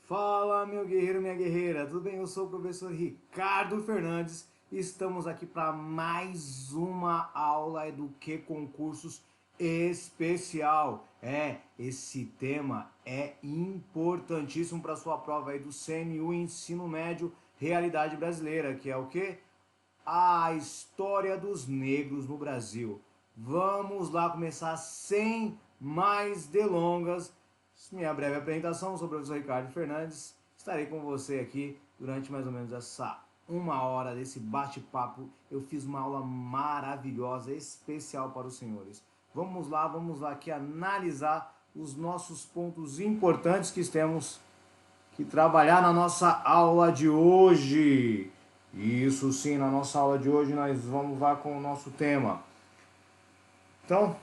Fala, meu guerreiro, minha guerreira, tudo bem? Eu sou o professor Ricardo Fernandes e estamos aqui para mais uma aula do que concursos especial. Esse tema é importantíssimo para sua prova aí do CNU Ensino Médio Realidade Brasileira, que é o que? A história dos negros no Brasil. Vamos lá começar sem mais delongas. Minha breve apresentação, sou o professor Ricardo Fernandes. Estarei com você aqui durante mais ou menos essa uma hora desse bate-papo. Eu fiz uma aula maravilhosa, especial para os senhores. Vamos lá aqui analisar os nossos pontos importantes que temos que trabalhar na nossa aula de hoje. Isso sim, na nossa aula de hoje nós vamos lá com o nosso tema. Então,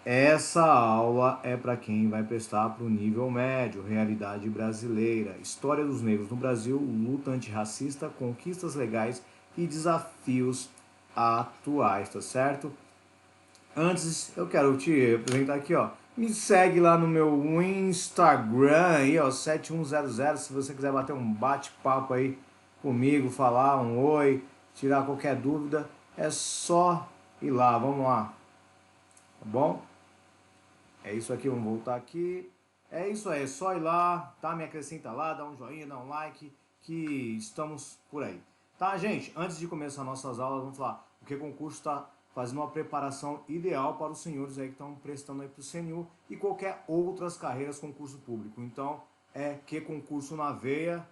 essa aula é para quem vai prestar para o nível médio, realidade brasileira, história dos negros no Brasil, luta antirracista, conquistas legais e desafios atuais, tá certo? Antes, eu quero te apresentar aqui, ó. Me segue lá no meu Instagram aí, ó, 7100, se você quiser bater um bate-papo aí comigo, falar um oi, tirar qualquer dúvida, é só ir lá, vamos lá. Tá bom? É isso aqui, vamos voltar aqui. É isso aí, é só ir lá, tá? Me acrescenta lá, dá um joinha, dá um like, que estamos por aí. Tá, gente? Antes de começar nossas aulas, vamos falar o que o concurso está fazendo uma preparação ideal para os senhores aí que estão prestando aí para o CNU e qualquer outras carreiras concurso público. Então, é que concurso na veia,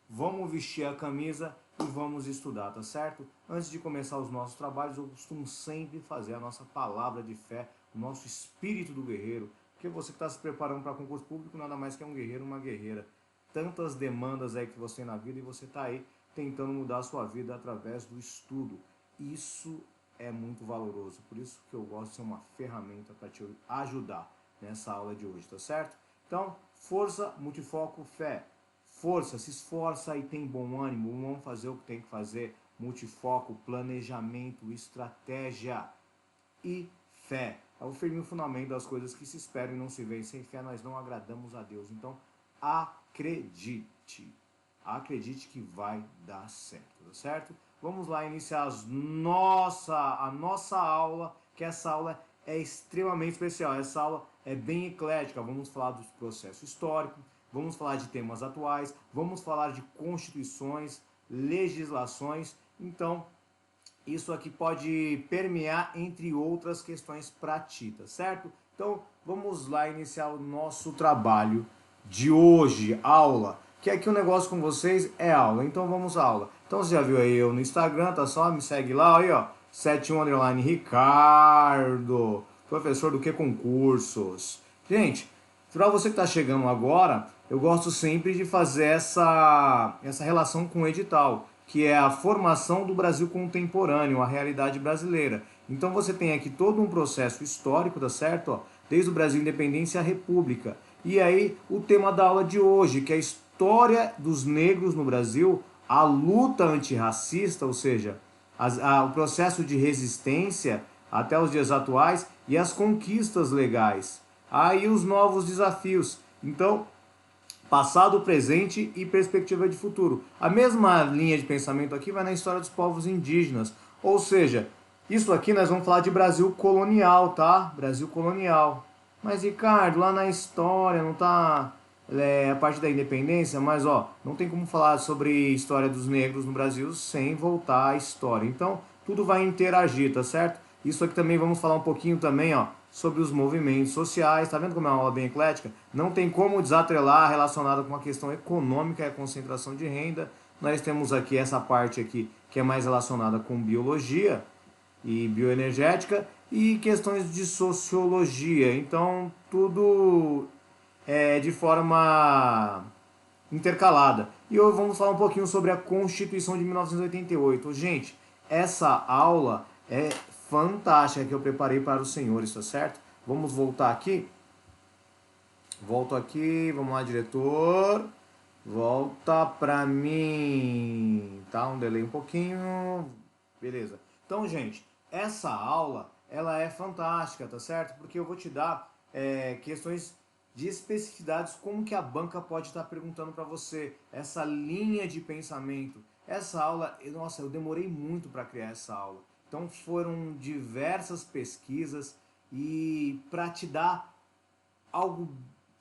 vamos vestir a camisa e vamos estudar, tá certo? Antes de começar os nossos trabalhos, eu costumo sempre fazer a nossa palavra de fé, o nosso espírito do guerreiro, porque você que está se preparando para concurso público nada mais que é um guerreiro, uma guerreira. Tantas demandas aí que você tem na vida e você está aí tentando mudar a sua vida através do estudo. Isso é muito valoroso, por isso que eu gosto de ser uma ferramenta para te ajudar nessa aula de hoje, tá certo? Então, força, multifoco, fé. Força, se esforça e tem bom ânimo, vamos fazer o que tem que fazer, multifoco, planejamento, estratégia e fé. É o firme fundamento das coisas que se esperam e não se veem. Sem fé nós não agradamos a Deus. Então, acredite. Acredite que vai dar certo, tá certo? Vamos lá iniciar a nossa aula, que essa aula é extremamente especial. Essa aula é bem eclética. Vamos falar do processo histórico, vamos falar de temas atuais, vamos falar de constituições, legislações. Então, isso aqui pode permear entre outras questões para ti, tá certo? Então, vamos lá iniciar o nosso trabalho de hoje, aula. Que aqui o negócio com vocês é aula, então vamos à aula. Então você já viu aí eu no Instagram, tá só? Me segue lá, aí ó, 71 Ricardo, professor do que concursos. Gente, para você que está chegando agora, eu gosto sempre de fazer essa relação com o edital, que é a formação do Brasil contemporâneo, a realidade brasileira. Então você tem aqui todo um processo histórico, tá certo? Ó, desde o Brasil Independência à República. E aí o tema da aula de hoje, que é a história dos negros no Brasil, a luta antirracista, ou seja, o processo de resistência até os dias atuais e as conquistas legais. Aí os novos desafios. Então, passado, presente e perspectiva de futuro. A mesma linha de pensamento aqui vai na história dos povos indígenas. Ou seja, isso aqui nós vamos falar de Brasil colonial, tá? Brasil colonial. Mas, Ricardo, lá na história não tá a parte da independência, mas ó, não tem como falar sobre história dos negros no Brasil sem voltar à história. Então, tudo vai interagir, tá certo? Isso aqui também vamos falar um pouquinho também, ó, sobre os movimentos sociais. Tá vendo como é uma aula bem eclética? Não tem como desatrelar relacionada com a questão econômica e a concentração de renda. Nós temos aqui essa parte aqui que é mais relacionada com biologia e bioenergética e questões de sociologia. Então, tudo é de forma intercalada. E hoje vamos falar um pouquinho sobre a Constituição de 1988. Gente, essa aula é fantástica que eu preparei para os senhores, tá certo? Vamos voltar aqui. Volto aqui, vamos lá, diretor. Volta para mim. Tá, um delay um pouquinho. Beleza. Então, gente, essa aula, ela é fantástica, tá certo? Porque eu vou te dar questões de especificidades, como que a banca pode estar perguntando para você, essa linha de pensamento. Essa aula, nossa, eu demorei muito para criar essa aula. Então foram diversas pesquisas e para te dar algo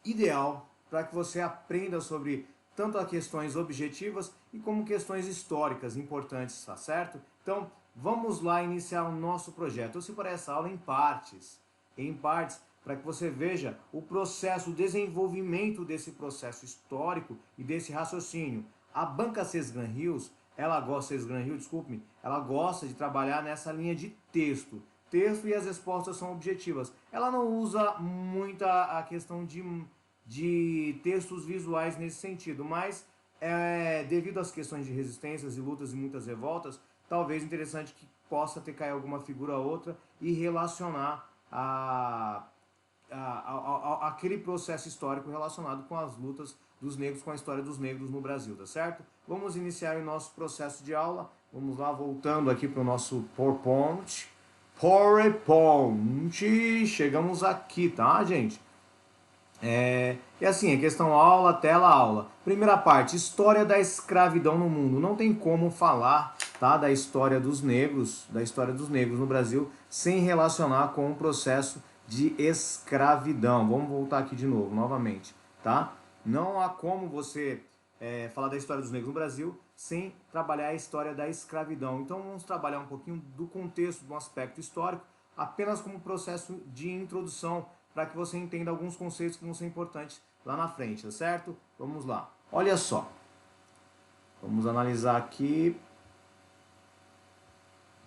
ideal para que você aprenda sobre tanto as questões objetivas e como questões históricas importantes, tá certo? Então, vamos lá iniciar o nosso projeto. Eu separei essa aula em partes, para que você veja o processo, o desenvolvimento desse processo histórico e desse raciocínio. A banca Sesgran Hills, ela gosta de trabalhar nessa linha de texto. Texto e as respostas são objetivas. Ela não usa muita a questão de textos visuais nesse sentido, mas devido às questões de resistências e lutas e muitas revoltas, talvez interessante que possa ter caído alguma figura ou outra e relacionar aquele processo histórico relacionado com as lutas dos negros, com a história dos negros no Brasil, tá certo? Vamos iniciar o nosso processo de aula. Vamos lá, voltando aqui para o nosso PowerPoint. Chegamos aqui, tá, gente? E assim, a questão aula, tela, aula. Primeira parte, história da escravidão no mundo. Não tem como falar, tá, da história dos negros no Brasil, sem relacionar com o processo de escravidão. Vamos voltar aqui de novo, novamente, tá? Não há como você falar da história dos negros no Brasil sem trabalhar a história da escravidão. Então vamos trabalhar um pouquinho do contexto, do aspecto histórico, apenas como processo de introdução, para que você entenda alguns conceitos que vão ser importantes lá na frente, tá certo? Vamos lá. Olha só. Vamos analisar aqui.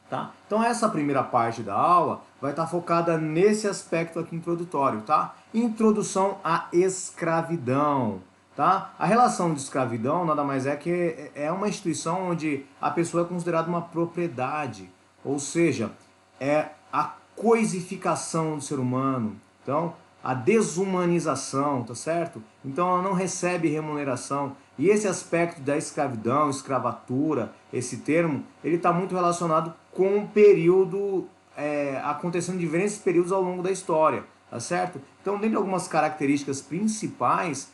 Tá? Então essa primeira parte da aula vai estar focada nesse aspecto aqui introdutório, tá? Introdução à escravidão, tá? A relação de escravidão nada mais é que é uma instituição onde a pessoa é considerada uma propriedade, ou seja, é a coisificação do ser humano. Então, a desumanização, tá certo? Então ela não recebe remuneração. E esse aspecto da escravidão, escravatura, esse termo, ele está muito relacionado com o período, acontecendo em diferentes períodos ao longo da história, tá certo? Então, dentre algumas características principais,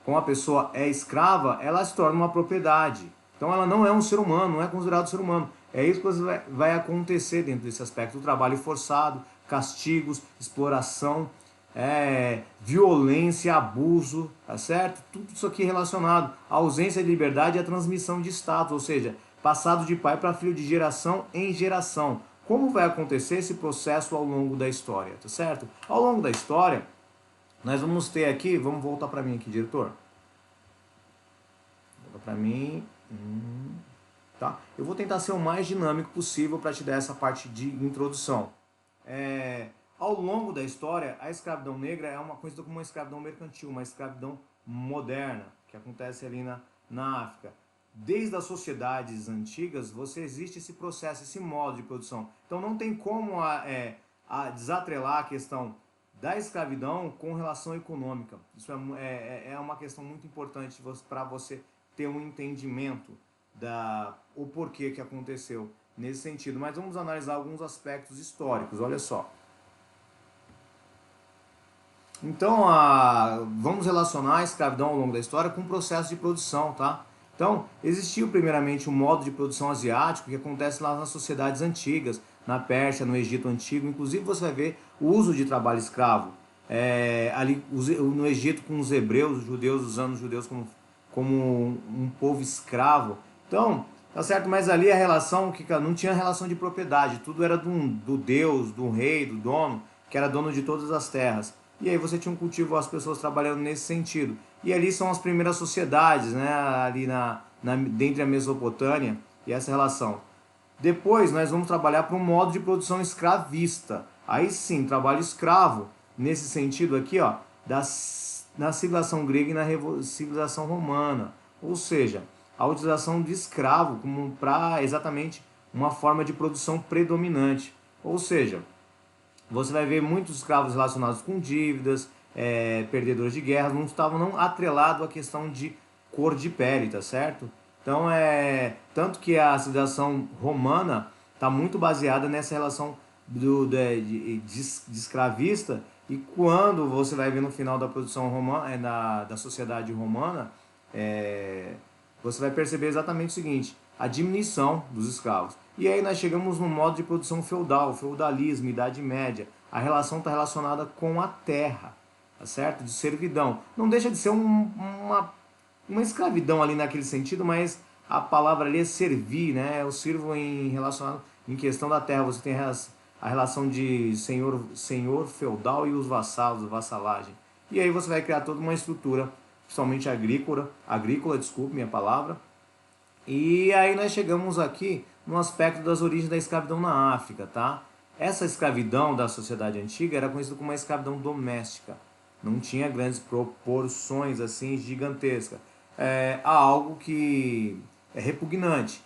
como a pessoa é escrava, ela se torna uma propriedade. Então ela não é um ser humano, não é considerado ser humano. É isso que vai acontecer dentro desse aspecto. O trabalho forçado, castigos, exploração, violência, abuso, tá certo? Tudo isso aqui relacionado à ausência de liberdade e à transmissão de status, ou seja, passado de pai para filho de geração em geração. Como vai acontecer esse processo ao longo da história, tá certo? Ao longo da história, nós vamos ter aqui, vamos voltar para mim aqui, diretor. Volta para mim. Tá? Eu vou tentar ser o mais dinâmico possível para te dar essa parte de introdução. Ao longo da história, a escravidão negra é uma coisa como uma escravidão mercantil, uma escravidão moderna, que acontece ali na África. Desde as sociedades antigas, existe esse processo, esse modo de produção. Então não tem como desatrelar a questão da escravidão com relação econômica. Isso é uma questão muito importante para você ter um entendimento o porquê que aconteceu nesse sentido. Mas vamos analisar alguns aspectos históricos, olha só. Então, vamos relacionar a escravidão ao longo da história com o processo de produção, tá? Então, existiu primeiramente um modo de produção asiático que acontece lá nas sociedades antigas, na Pérsia, no Egito Antigo. Inclusive, você vai ver o uso de trabalho escravo. Ali no Egito, com os hebreus, os judeus, usando os judeus como um povo escravo. Então, tá certo, mas ali a relação, não tinha relação de propriedade, tudo era do Deus, do rei, do dono, que era dono de todas as terras. E aí você tinha um cultivo, as pessoas trabalhando nesse sentido. E ali são as primeiras sociedades, né, ali dentro da Mesopotâmia, e essa relação. Depois nós vamos trabalhar para um modo de produção escravista. Aí sim, trabalho escravo, nesse sentido aqui, ó, na civilização grega e na civilização romana. Ou seja, a utilização de escravo como para exatamente uma forma de produção predominante. Ou seja, você vai ver muitos escravos relacionados com dívidas, perdedores de guerra, não estavam atrelados à questão de cor de pele, tá certo? Então, tanto que a civilização romana está muito baseada nessa relação de escravista E quando você vai ver no final da produção romana, da sociedade romana, você vai perceber exatamente o seguinte: a diminuição dos escravos. E aí nós chegamos no modo de produção feudal, feudalismo, Idade Média. A relação está relacionada com a terra, tá certo? De servidão. Não deixa de ser uma escravidão ali naquele sentido, mas a palavra ali é servir, né? Eu sirvo relacionado em questão da terra. Você tem a relação de senhor feudal e os vassalos, vassalagem. E aí você vai criar toda uma estrutura, principalmente agrícola, desculpe minha palavra. E aí nós chegamos aqui no aspecto das origens da escravidão na África, tá? Essa escravidão da sociedade antiga era conhecida como uma escravidão doméstica. Não tinha grandes proporções assim gigantescas. É algo que é repugnante.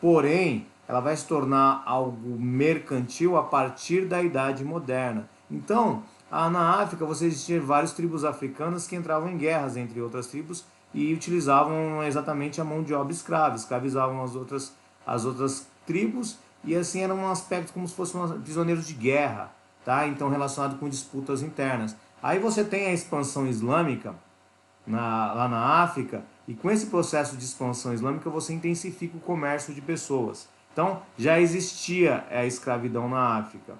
Porém, ela vai se tornar algo mercantil a partir da Idade Moderna. Então, na África você existia várias tribos africanas que entravam em guerras entre outras tribos e utilizavam exatamente a mão de obra escrava, escravizavam as outras tribos e assim era um aspecto como se fossem prisioneiros de guerra, tá? Então relacionado com disputas internas. Aí você tem a expansão islâmica lá na África, e com esse processo de expansão islâmica você intensifica o comércio de pessoas. Então já existia a escravidão na África.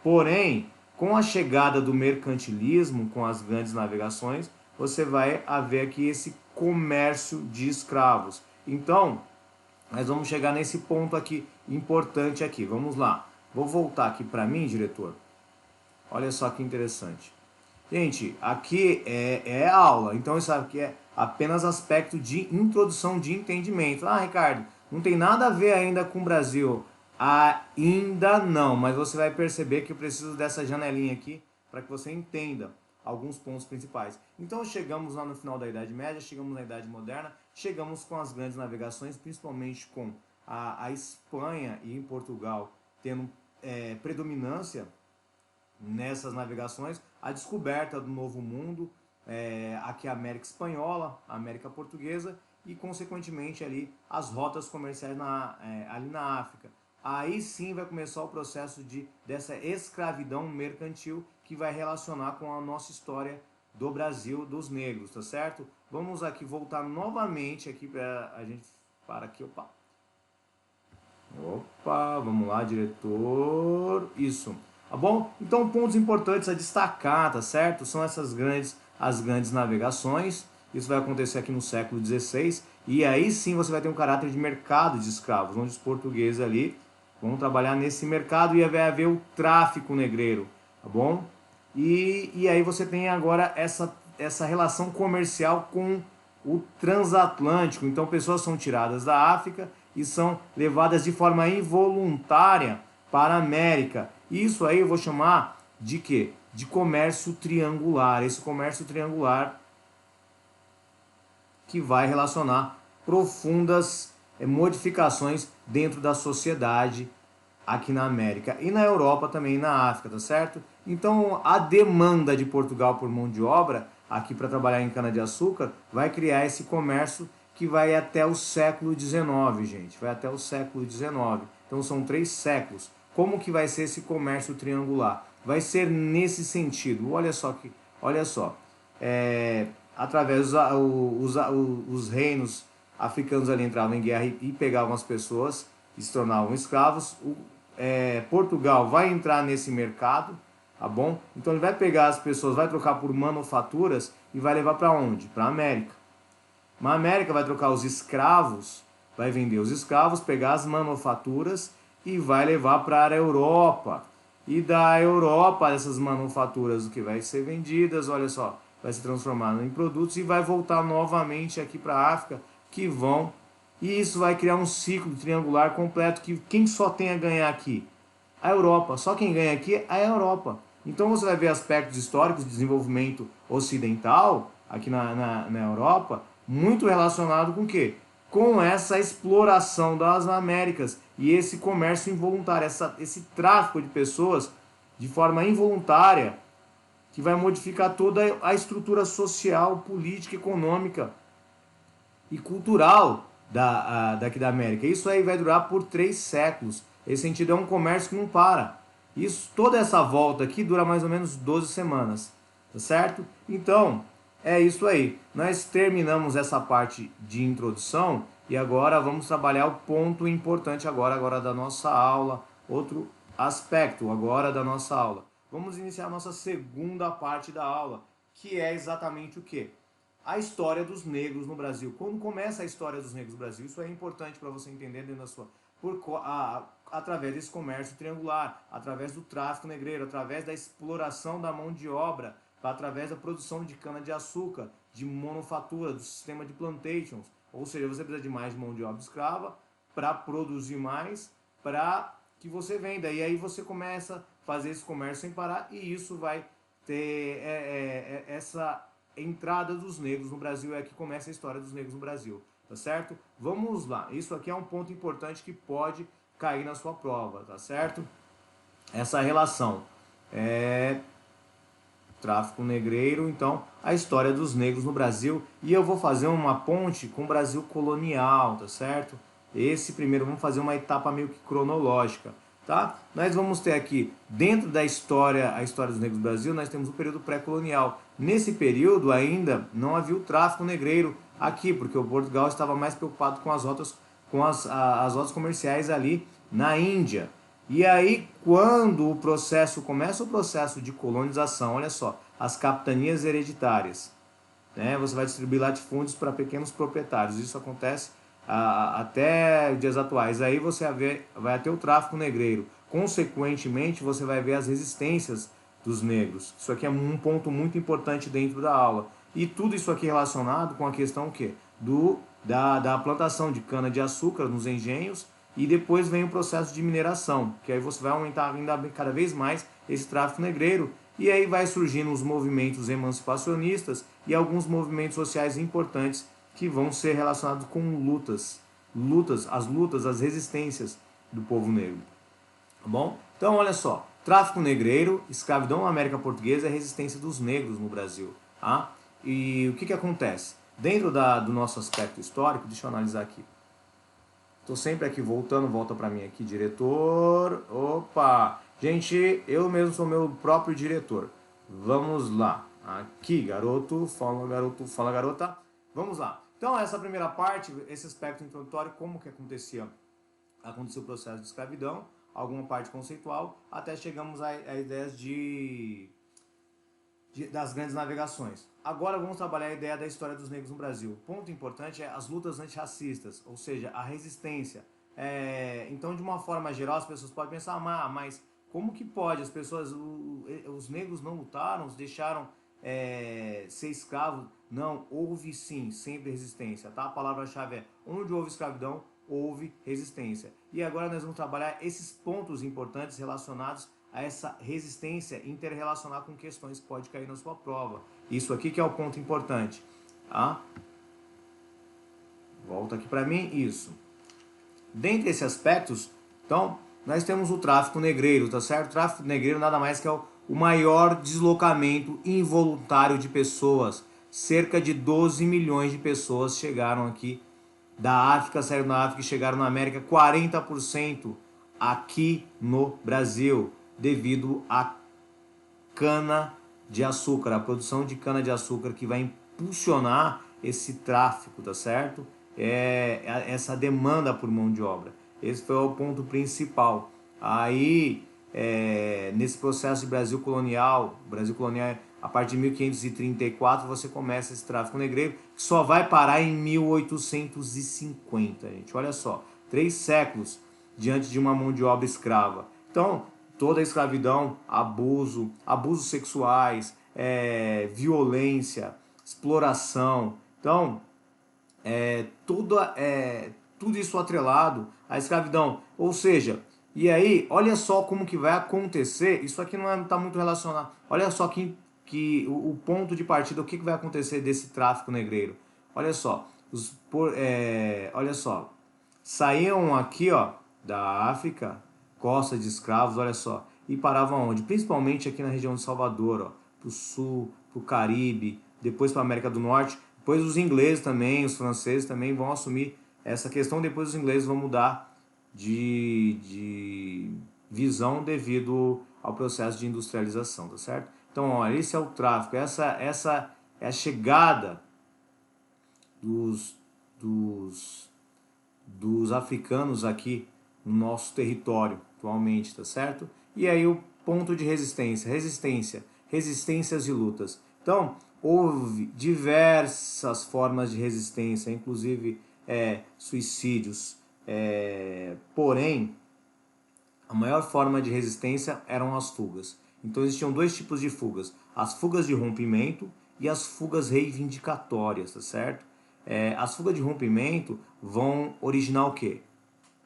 Porém, com a chegada do mercantilismo, com as grandes navegações, você vai haver aqui esse comércio de escravos. Então, nós vamos chegar nesse ponto aqui importante aqui. Vamos lá. Vou voltar aqui para mim, diretor. Olha só que interessante. Gente, aqui é aula, então isso aqui é apenas aspecto de introdução de entendimento. Ah, Ricardo, não tem nada a ver ainda com o Brasil. Ainda não, mas você vai perceber que eu preciso dessa janelinha aqui para que você entenda alguns pontos principais. Então chegamos lá no final da Idade Média, chegamos na Idade Moderna, chegamos com as grandes navegações, principalmente com a Espanha e em Portugal tendo predominância nessas navegações, a descoberta do Novo Mundo, aqui a América Espanhola, a América Portuguesa e, consequentemente, ali as rotas comerciais ali na África. Aí sim vai começar o processo dessa escravidão mercantil que vai relacionar com a nossa história do Brasil, dos negros, tá certo? Vamos aqui voltar novamente aqui para a gente para aqui, opa, vamos lá, diretor, isso. Tá bom? Então, pontos importantes a destacar, tá certo? São as grandes navegações. Isso vai acontecer aqui no século XVI. E aí sim você vai ter um caráter de mercado de escravos, onde os portugueses ali vão trabalhar nesse mercado e vai haver o tráfico negreiro, tá bom? E aí você tem agora essa relação comercial com o transatlântico. Então, pessoas são tiradas da África e são levadas de forma involuntária para a América. Isso aí eu vou chamar de quê? De comércio triangular. Esse comércio triangular que vai relacionar profundas modificações dentro da sociedade aqui na América e na Europa também, na África, tá certo? Então a demanda de Portugal por mão de obra aqui para trabalhar em cana-de-açúcar vai criar esse comércio que vai até o século XIX, gente. Vai até o século XIX. Então são 3 séculos. Como que vai ser esse comércio triangular? Vai ser nesse sentido. Olha só. Através os reinos africanos ali entravam em guerra e pegavam as pessoas e se tornavam escravos. Portugal vai entrar nesse mercado, tá bom? Então ele vai pegar as pessoas, vai trocar por manufaturas e vai levar para onde? Para a América. A América vai trocar os escravos, vai vender os escravos, pegar as manufaturas e vai levar para a Europa. E da Europa, essas manufaturas que vai ser vendidas, olha só, vai se transformar em produtos e vai voltar novamente aqui para a África, que vão... E isso vai criar um ciclo triangular completo, que quem só tem a ganhar aqui? A Europa. Só quem ganha aqui é a Europa. Então você vai ver aspectos históricos de desenvolvimento ocidental, aqui na Europa, muito relacionado com o quê? Com essa exploração das Américas e esse comércio involuntário, esse tráfico de pessoas de forma involuntária, que vai modificar toda a estrutura social, política, econômica e cultural daqui da América. Isso aí vai durar por 3 séculos. Esse sentido é um comércio que não para. Isso, toda essa volta aqui dura mais ou menos 12 semanas, tá certo? Então, é isso aí. Nós terminamos essa parte de introdução e agora vamos trabalhar o ponto importante agora da nossa aula, outro aspecto agora da nossa aula. Vamos iniciar a nossa segunda parte da aula, que é exatamente o quê? A história dos negros no Brasil. Quando começa a história dos negros no Brasil? Isso é importante para você entender dentro da sua... através desse comércio triangular, através do tráfico negreiro, através da exploração da mão de obra, através da produção de cana-de-açúcar, de manufatura, do sistema de plantations. Ou seja, você precisa de mais mão de obra escrava para produzir mais, para que você venda. E aí você começa a fazer esse comércio sem parar e isso vai ter essa entrada dos negros no Brasil, é que começa a história dos negros no Brasil, tá certo? Vamos lá, isso aqui é um ponto importante que pode cair na sua prova, tá certo? Essa relação tráfico negreiro, então a história dos negros no Brasil, e eu vou fazer uma ponte com o Brasil colonial, tá certo? Esse primeiro, vamos fazer uma etapa meio que cronológica, tá? Nós vamos ter aqui, dentro da história, a história dos negros do Brasil, nós temos o período pré-colonial. Nesse período ainda não havia o tráfico negreiro aqui, porque o Portugal estava mais preocupado com as rotas, as rotas comerciais ali na Índia. E aí, quando o processo começa o processo de colonização, olha só, as capitanias hereditárias, né, você vai distribuir latifúndios para pequenos proprietários. Isso acontece até dias atuais. Aí você vai ter o tráfico negreiro. Consequentemente, você vai ver as resistências dos negros. Isso aqui é um ponto muito importante dentro da aula. E tudo isso aqui relacionado com a questão o quê? Da plantação de cana-de-açúcar nos engenhos, e depois vem o processo de mineração, que aí você vai aumentar ainda cada vez mais esse tráfico negreiro, e aí vai surgindo os movimentos emancipacionistas e alguns movimentos sociais importantes que vão ser relacionados com as resistências do povo negro. Tá bom? Então, olha só, tráfico negreiro, escravidão na América Portuguesa e a resistência dos negros no Brasil. Tá? E o que acontece? Dentro do nosso aspecto histórico, deixa eu analisar aqui. Estou sempre aqui voltando, volta para mim aqui, diretor. Opa! Gente, eu mesmo sou meu próprio diretor. Vamos lá. Aqui, garoto, fala garota. Vamos lá. Então, essa primeira parte, esse aspecto introdutório, como que aconteceu o processo de escravidão, alguma parte conceitual, até chegamos a ideias das grandes navegações. Agora vamos trabalhar a ideia da história dos negros no Brasil. Ponto importante é as lutas antirracistas, ou seja, a resistência. Então, de uma forma geral, as pessoas podem pensar, mas como que pode? As pessoas, os negros não lutaram, os deixaram ser escravos? Não, houve sim, sempre resistência. Tá? A palavra-chave é, onde houve escravidão, houve resistência. E agora nós vamos trabalhar esses pontos importantes relacionados a essa resistência, interrelacionar com questões que pode cair na sua prova. Isso aqui que é o ponto importante. Tá? Volta aqui para mim, isso. Dentre esses aspectos, então, nós temos o tráfico negreiro, tá certo? O tráfico negreiro nada mais que é o maior deslocamento involuntário de pessoas. Cerca de 12 milhões de pessoas chegaram aqui da África, saíram da África e chegaram na América, 40% aqui no Brasil, devido à cana-de-açúcar, a produção de cana-de-açúcar que vai impulsionar esse tráfico, tá certo? Essa demanda por mão de obra. Esse foi o ponto principal. Aí, nesse processo de Brasil colonial, a partir de 1534 você começa esse tráfico negreiro, que só vai parar em 1850, gente. Olha só, 3 séculos diante de uma mão de obra escrava. Então, toda a escravidão, abusos sexuais, violência, exploração. Então, tudo isso atrelado à escravidão. Ou seja, e aí, olha só como que vai acontecer. Isso aqui não está muito relacionado. Olha só que o ponto de partida, o que vai acontecer desse tráfico negreiro. Olha só, olha só, saíam aqui, ó, da África, costa de escravos, olha só, e paravam onde? Principalmente aqui na região de Salvador, ó, pro sul, pro Caribe, depois para a América do Norte. Depois os ingleses também, os franceses também vão assumir essa questão. Depois os ingleses vão mudar de visão devido ao processo de industrialização, tá certo? Então, olha, esse é o tráfico, essa é a chegada dos, dos, dos africanos aqui no nosso território atualmente, tá certo? E aí o ponto de resistências e lutas. Então, houve diversas formas de resistência, inclusive suicídios, porém, a maior forma de resistência eram as fugas. Então existiam dois tipos de fugas: as fugas de rompimento e as fugas reivindicatórias, tá certo? As fugas de rompimento vão originar o quê?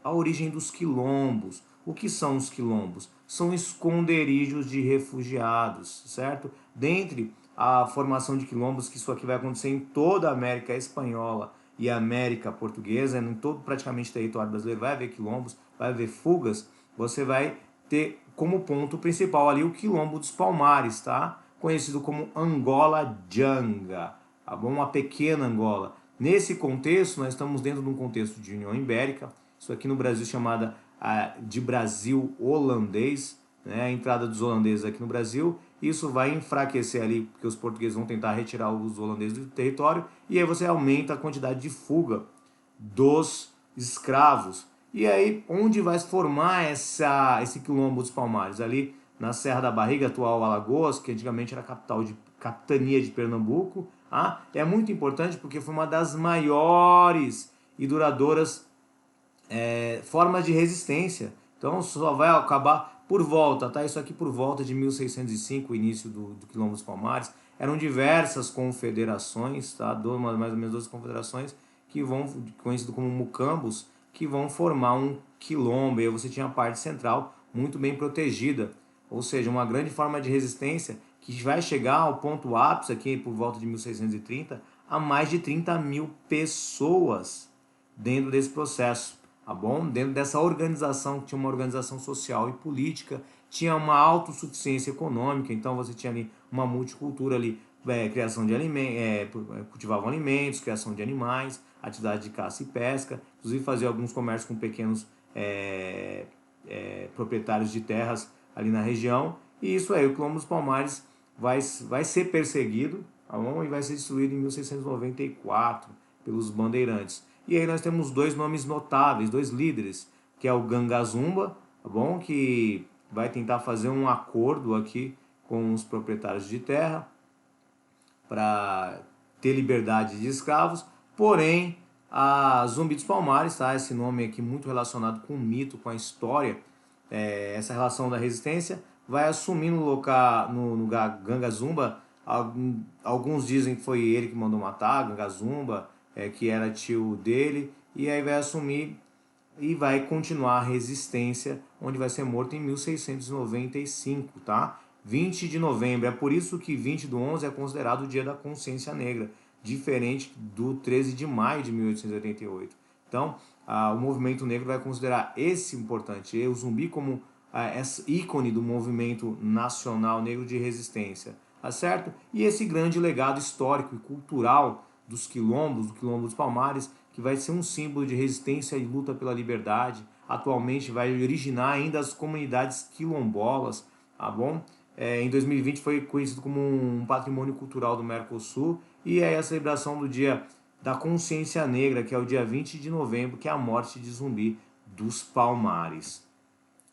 A origem dos quilombos. O que são os quilombos? São esconderijos de refugiados, certo? Dentre a formação de quilombos, que isso aqui vai acontecer em toda a América Espanhola e América Portuguesa, em todo praticamente território brasileiro, vai haver quilombos, vai haver fugas, você vai ter como ponto principal ali o quilombo dos Palmares, tá? Conhecido como Angola Janga, tá bom? Uma pequena Angola. Nesse contexto, nós estamos dentro de um contexto de União Ibérica, isso aqui no Brasil chamada de Brasil holandês, né? A entrada dos holandeses aqui no Brasil, isso vai enfraquecer ali, porque os portugueses vão tentar retirar os holandeses do território, e aí você aumenta a quantidade de fuga dos escravos. E aí, onde vai se formar esse quilombo dos Palmares? Ali na Serra da Barriga, atual Alagoas, que antigamente era capitania de Pernambuco. É muito importante porque foi uma das maiores e duradouras formas de resistência. Então só vai acabar por volta, tá? Isso aqui por volta de 1605, o início do Quilombo dos Palmares. Eram diversas confederações, tá? Mais ou menos 12 confederações que vão, conhecido como mucambos, que vão formar um quilombo. E aí você tinha a parte central muito bem protegida, ou seja, uma grande forma de resistência que vai chegar ao ponto ápice aqui por volta de 1630 a mais de 30 mil pessoas dentro desse processo, tá bom? Dentro dessa organização, que tinha uma organização social e política, tinha uma autossuficiência econômica, então você tinha ali uma multicultura ali, criação de alimentos, cultivavam alimentos, criação de animais, atividade de caça e pesca, inclusive fazia alguns comércios com pequenos proprietários de terras ali na região, e isso aí, o Quilombo dos Palmares vai ser perseguido, tá bom? E vai ser destruído em 1694 pelos bandeirantes. E aí nós temos dois nomes notáveis, dois líderes, que é o Gangazumba, tá bom? Que vai tentar fazer um acordo aqui com os proprietários de terra para ter liberdade de escravos, porém a Zumbi dos Palmares, tá? Esse nome aqui muito relacionado com o mito, com a história, essa relação da resistência, vai assumir no Gangazumba. Alguns dizem que foi ele que mandou matar Gangazumba, que era tio dele, e aí vai assumir e vai continuar a resistência, onde vai ser morto em 1695, tá? 20 de novembro, é por isso que 20 do 11 é considerado o dia da consciência negra, diferente do 13 de maio de 1888. Então, o movimento negro vai considerar esse importante, o Zumbi como esse ícone do movimento nacional negro de resistência, tá certo? E esse grande legado histórico e cultural dos quilombos, do Quilombo dos Palmares, que vai ser um símbolo de resistência e luta pela liberdade. Atualmente vai originar ainda as comunidades quilombolas, tá bom? Em 2020 foi conhecido como um patrimônio cultural do Mercosul, e é a celebração do Dia da Consciência Negra, que é o dia 20 de novembro, que é a morte de Zumbi dos Palmares.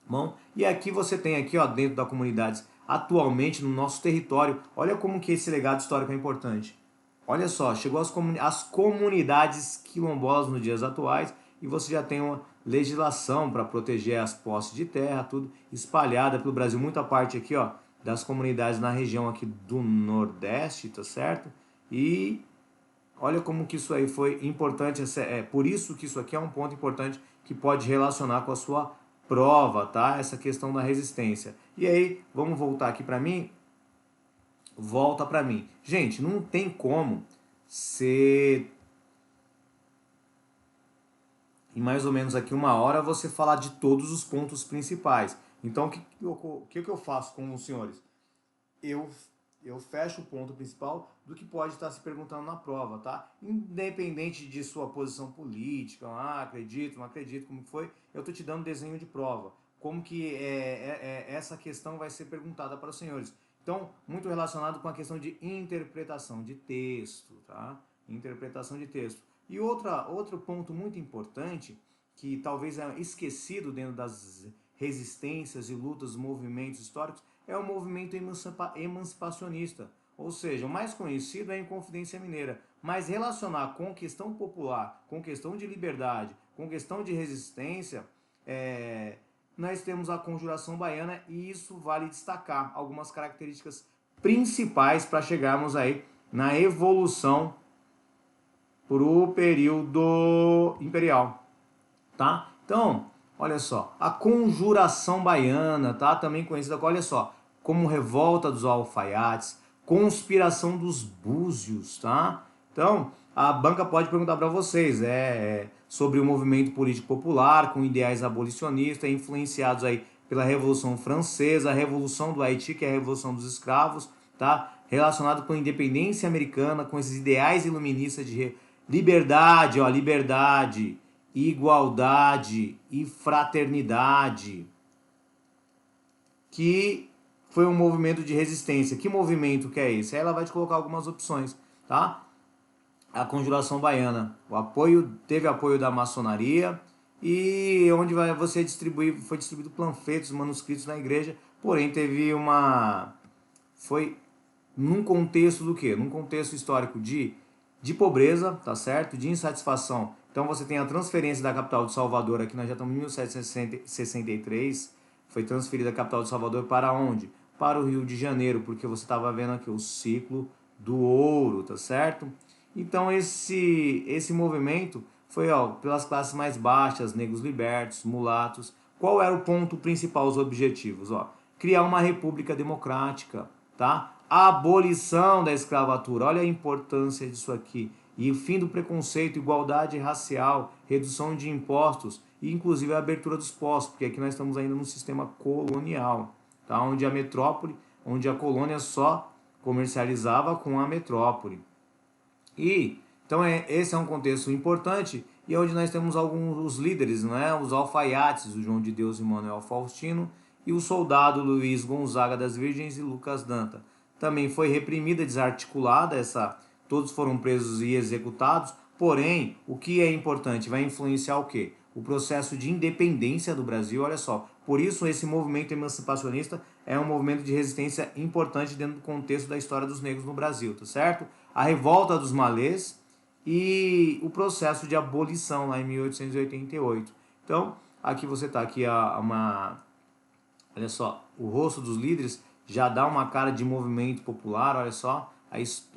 Bom, e aqui você tem aqui, ó, dentro da comunidade, atualmente no nosso território, olha como que esse legado histórico é importante. Olha só, chegou as comunidades quilombolas nos dias atuais e você já tem uma legislação para proteger as posses de terra, tudo espalhada pelo Brasil, muita parte aqui, ó, das comunidades na região aqui do Nordeste, tá certo? E olha como que isso aí foi importante, por isso que isso aqui é um ponto importante que pode relacionar com a sua prova, tá? Essa questão da resistência. E aí, vamos voltar aqui para mim? Volta para mim. Gente, não tem como ser em mais ou menos aqui uma hora você falar de todos os pontos principais. Então, o que eu faço com os senhores? Eu, eu fecho o ponto principal do que pode estar se perguntando na prova, tá? Independente de sua posição política, acredito, não acredito, como foi, eu tô te dando desenho de prova. como que essa questão vai ser perguntada para os senhores. Então, muito relacionado com a questão de interpretação de texto, tá? Interpretação de texto. E outro ponto muito importante, que talvez é esquecido dentro das resistências e lutas, movimentos históricos, é o movimento emancipacionista. Ou seja, o mais conhecido é a Inconfidência Mineira, mas relacionar com questão popular, com questão de liberdade, com questão de resistência, nós temos a Conjuração Baiana e isso vale destacar algumas características principais para chegarmos aí na evolução para o período imperial, tá? Então, olha só, a Conjuração Baiana, tá? Também conhecida, olha só, como Revolta dos Alfaiates, Conspiração dos Búzios, tá? Então, a banca pode perguntar para vocês, sobre o movimento político popular com ideais abolicionistas, influenciados aí pela Revolução Francesa, a Revolução do Haiti, que é a Revolução dos Escravos, tá? Relacionado com a independência americana, com esses ideais iluministas de liberdade, ó, liberdade, igualdade e fraternidade, que foi um movimento de resistência. Que movimento que é esse? Aí ela vai te colocar algumas opções, tá? A Conjuração Baiana, teve apoio da maçonaria e onde foi distribuído panfletos, manuscritos na igreja, porém foi num contexto do quê? Num contexto histórico de pobreza, tá certo? De insatisfação. Então você tem a transferência da capital de Salvador, aqui nós já estamos em 1763, foi transferida a capital de Salvador para onde? Para o Rio de Janeiro, porque você estava vendo aqui o ciclo do ouro, tá certo? Então esse movimento foi pelas classes mais baixas, negros libertos, mulatos. Qual era o ponto principal, os objetivos? Criar uma república democrática, tá? A abolição da escravatura, olha a importância disso aqui. E o fim do preconceito, igualdade racial, redução de impostos e inclusive a abertura dos postos, porque aqui nós estamos ainda num sistema colonial, tá? Onde a metrópole, onde a colônia só comercializava com a metrópole. Então esse é um contexto importante e é onde nós temos alguns líderes, não é? Os alfaiates, o João de Deus e Manuel Faustino e o soldado Luiz Gonzaga das Virgens e Lucas Danta. Também foi reprimida, desarticulada, todos foram presos e executados, porém, o que é importante, vai influenciar o quê? O processo de independência do Brasil, olha só. Por isso, esse movimento emancipacionista é um movimento de resistência importante dentro do contexto da história dos negros no Brasil, tá certo? A revolta dos malês e o processo de abolição lá em 1888. Então, aqui você tá aqui olha só, o rosto dos líderes já dá uma cara de movimento popular, olha só,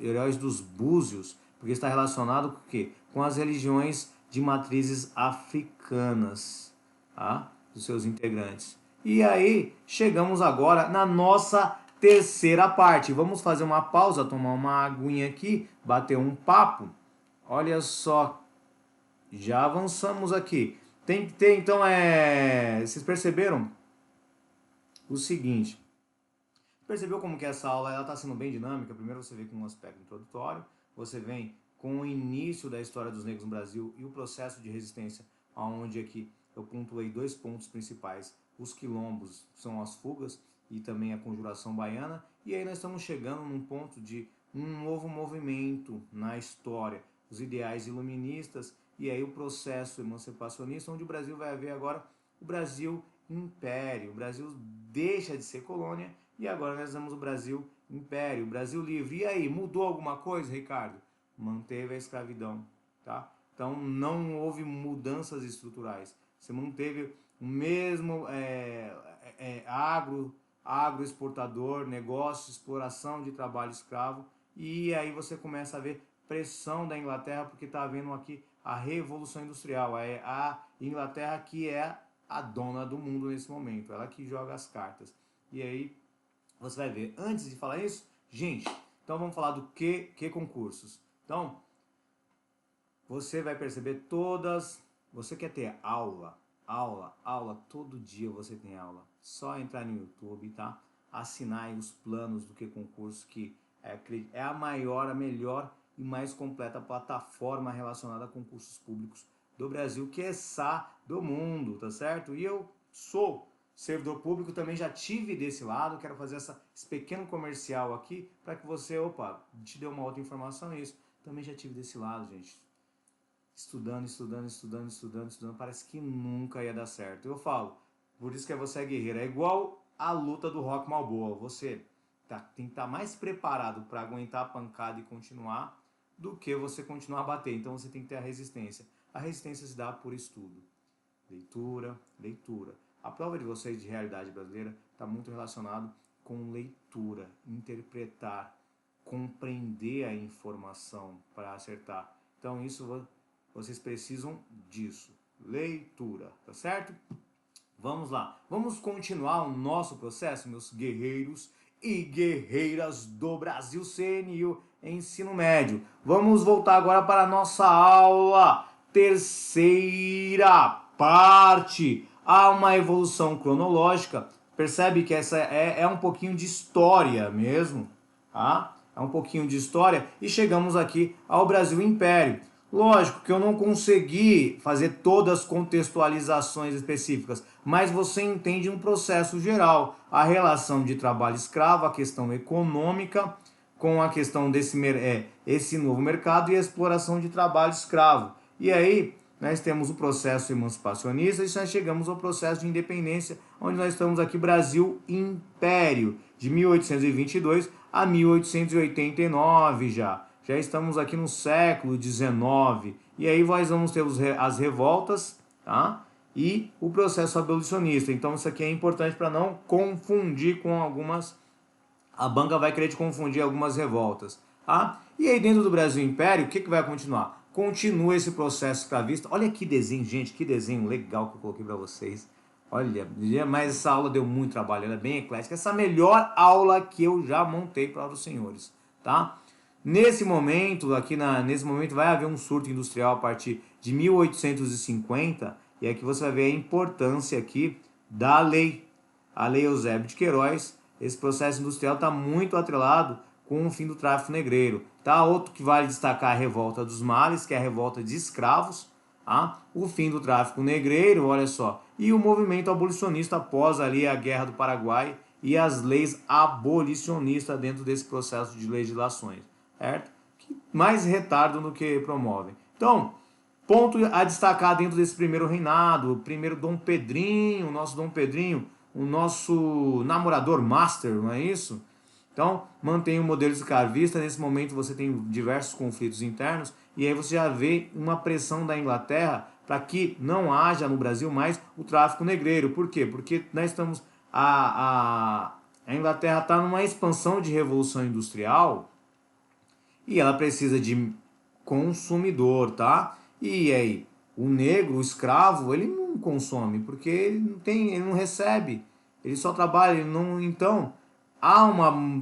heróis dos búzios, porque está relacionado com o quê? Com as religiões de matrizes africanas, tá? Dos seus integrantes. E aí, chegamos agora na nossa terceira parte. Vamos fazer uma pausa, tomar uma aguinha aqui, bater um papo. Olha só, já avançamos aqui. Tem que ter, então, vocês perceberam o seguinte. Percebeu como que essa aula está sendo bem dinâmica? Primeiro você vê com um aspecto introdutório, você vem com o início da história dos negros no Brasil e o processo de resistência, onde aqui eu pontuei dois pontos principais. Os quilombos são as fugas e também a Conjuração Baiana. E aí nós estamos chegando num ponto de um novo movimento na história, os ideais iluministas e aí o processo emancipacionista, onde o Brasil vai haver agora o Brasil Império. O Brasil deixa de ser colônia e agora nós temos o Brasil Império, o Brasil Livre. E aí, mudou alguma coisa, Ricardo? Manteve a escravidão, tá? Então não houve mudanças estruturais. Você manteve o mesmo agroexportador, negócio, exploração de trabalho escravo. E aí você começa a ver pressão da Inglaterra, porque está havendo aqui a Revolução Industrial. É a Inglaterra que é a dona do mundo nesse momento, ela que joga as cartas. E aí você vai ver, antes de falar isso, gente, então vamos falar do que concursos. Então, você vai perceber você quer ter aula, todo dia você tem aula. Só entrar no YouTube, tá? Assinar aí os planos do que concurso, que é a maior, a melhor e mais completa plataforma relacionada a concursos públicos do Brasil, quiçá do mundo, tá certo? E eu sou servidor público, também já tive desse lado, quero fazer esse pequeno comercial aqui, para que você, te dê uma outra informação nisso. Também já tive desse lado, gente. Estudando, parece que nunca ia dar certo. Eu falo, por isso que você é guerreiro. É igual a luta do Rock Balboa. Você tem que estar mais preparado para aguentar a pancada e continuar do que você continuar a bater. Então você tem que ter a resistência. A resistência se dá por estudo. Leitura. A prova de vocês de realidade brasileira está muito relacionado com leitura, interpretar, compreender a informação para acertar. Então isso vocês precisam disso. Leitura, tá certo? Vamos lá. Vamos continuar o nosso processo, meus guerreiros e guerreiras do Brasil CNU Ensino Médio. Vamos voltar agora para a nossa aula. Terceira parte. Há uma evolução cronológica. Percebe que essa é um pouquinho de história mesmo, tá? É um pouquinho de história e chegamos aqui ao Brasil Império. Lógico que eu não consegui fazer todas as contextualizações específicas, mas você entende um processo geral. A relação de trabalho escravo, a questão econômica, com a questão esse novo mercado e a exploração de trabalho escravo. E aí nós temos o processo emancipacionista e nós chegamos ao processo de independência, onde nós estamos aqui, Brasil Império, de 1822 a 1889 já. Já estamos aqui no século XIX. E aí nós vamos ter as revoltas, tá? E o processo abolicionista. Então isso aqui é importante para não confundir com algumas... A banca vai querer te confundir algumas revoltas, tá? E aí dentro do Brasil Império, o que vai continuar? Continua esse processo escravista. Olha que desenho, gente, que desenho legal que eu coloquei para vocês. Olha, mas essa aula deu muito trabalho, ela é bem eclética. Essa é a melhor aula que eu já montei para os senhores, tá? Nesse momento vai haver um surto industrial a partir de 1850, e aqui você vai ver a importância aqui da lei, a Lei Eusébio de Queiroz. Esse processo industrial está muito atrelado com o fim do tráfico negreiro. Tá? Outro que vale destacar a revolta dos males, que é a revolta de escravos, tá? O fim do tráfico negreiro, olha só, e o movimento abolicionista após ali a Guerra do Paraguai e as leis abolicionistas dentro desse processo de legislações, certo? Que mais retardam do que promovem. Então, ponto a destacar dentro desse primeiro reinado, o primeiro Dom Pedrinho, o nosso namorador master, não é isso? Então, mantém o modelo escravista. Nesse momento você tem diversos conflitos internos e aí você já vê uma pressão da Inglaterra para que não haja no Brasil mais o tráfico negreiro. Por quê? Porque nós estamos... A Inglaterra está numa expansão de revolução industrial e ela precisa de consumidor, tá? E aí, o negro, o escravo, ele não consome, porque ele não recebe, ele só trabalha, ele não... Então,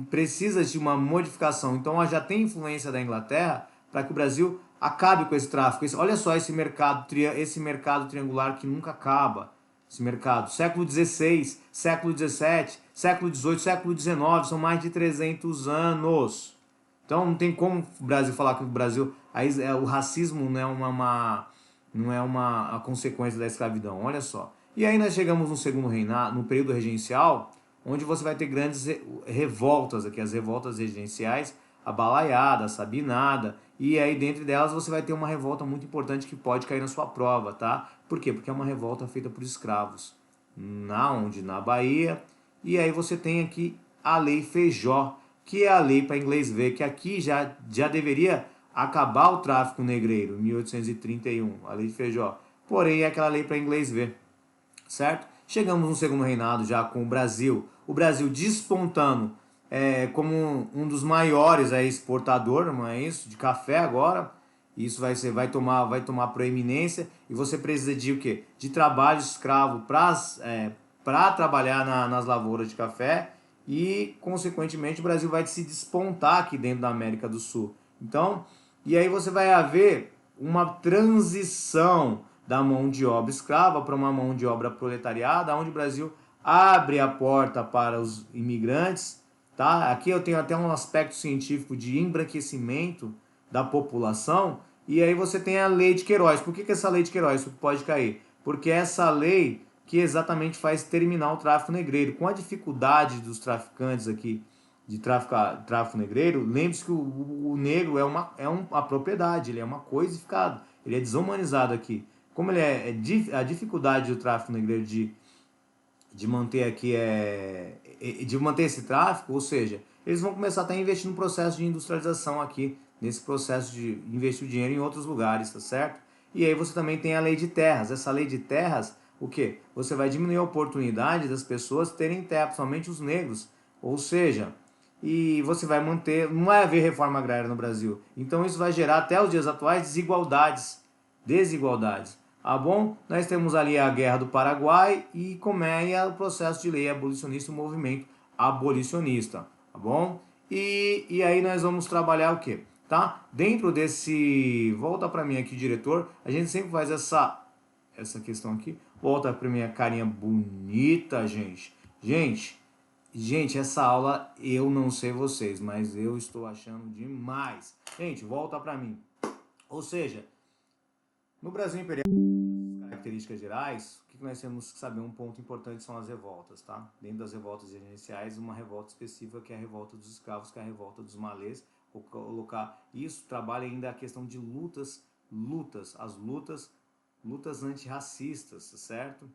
precisa de uma modificação. Então, já tem influência da Inglaterra para que o Brasil acabe com esse tráfico. Olha só esse mercado triangular que nunca acaba. Esse mercado, século XVI, século XVII, século XVIII, século XIX, são mais de 300 anos. Então não tem como o Brasil falar que o Brasil... o racismo não é uma consequência da escravidão, olha só. E aí nós chegamos no segundo reinado, no período regencial, onde você vai ter grandes revoltas aqui, as revoltas regenciais, a Balaiada, a Sabinada, e aí dentro delas você vai ter uma revolta muito importante que pode cair na sua prova, tá? Por quê? Porque é uma revolta feita por escravos, na Bahia, e aí você tem aqui a Lei Feijó, que é a lei para inglês ver, que aqui já deveria acabar o tráfico negreiro, 1831, a Lei de Feijó, porém é aquela lei para inglês ver, certo? Chegamos no segundo reinado já com o Brasil despontando como um dos maiores exportador, não é isso? De café agora. Isso vai tomar proeminência e você precisa de o quê? De trabalho escravo para trabalhar nas lavouras de café e, consequentemente, o Brasil vai se despontar aqui dentro da América do Sul. Então, e aí você vai haver uma transição da mão de obra escrava para uma mão de obra proletariada, onde o Brasil abre a porta para os imigrantes, tá? Aqui eu tenho até um aspecto científico de embranquecimento da população, e aí você tem a Lei de Queiroz. Por que essa Lei de Queiroz pode cair? Porque essa lei que exatamente faz terminar o tráfico negreiro. Com a dificuldade dos traficantes aqui de tráfico negreiro, lembre-se que o negro é uma propriedade, ele é uma coisificado, ele é desumanizado aqui. Como ele a dificuldade do tráfico negreiro de manter aqui de manter esse tráfico, ou seja, eles vão começar a estar investindo no processo de industrialização aqui, nesse processo de investir o dinheiro em outros lugares, tá certo? E aí você também tem a lei de terras. Essa lei de terras, o que? Você vai diminuir a oportunidade das pessoas terem terra, principalmente os negros, ou seja, e você vai manter, não vai haver reforma agrária no Brasil. Então isso vai gerar até os dias atuais desigualdades. Ah, bom? Nós temos ali a Guerra do Paraguai e começa o processo de lei abolicionista, o movimento abolicionista, tá bom? E aí nós vamos trabalhar o quê? Tá? Dentro desse, volta para mim aqui, diretor, a gente sempre faz essa questão aqui. Volta para minha carinha bonita, gente. Gente, essa aula eu não sei vocês, mas eu estou achando demais. Gente, volta para mim. Ou seja, no Brasil Imperial, características gerais, o que nós temos que saber? Um ponto importante são as revoltas, tá? Dentro das revoltas iniciais, uma revolta específica que é a revolta dos escravos, que é a revolta dos malês. Vou colocar isso, trabalha ainda a questão de lutas antirracistas, certo?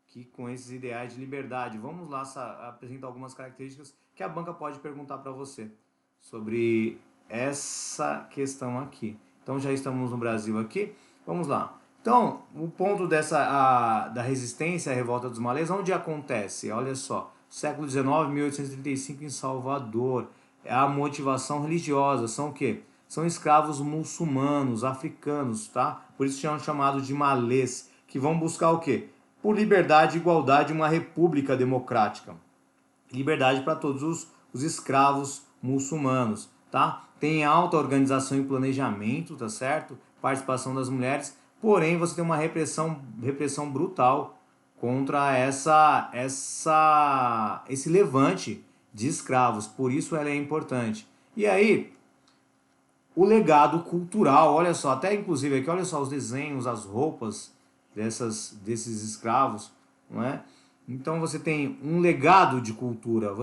Que com esses ideais de liberdade. Vamos lá apresentar algumas características que a banca pode perguntar para você sobre essa questão aqui. Então já estamos no Brasil aqui. Vamos lá. Então, o ponto da resistência à revolta dos malês, onde acontece? Olha só, século XIX, 1835, em Salvador. É a motivação religiosa. São o quê? São escravos muçulmanos, africanos, tá? Por isso são chamados de malês, que vão buscar o quê? Por liberdade, igualdade, uma república democrática. Liberdade para todos os escravos muçulmanos, tá? Tem alta organização e planejamento, tá certo? Participação das mulheres, porém você tem uma repressão brutal contra esse levante de escravos, por isso ela é importante. E aí, o legado cultural, olha só, até inclusive aqui, olha só os desenhos, as roupas desses escravos, não é? Então você tem um legado de cultura.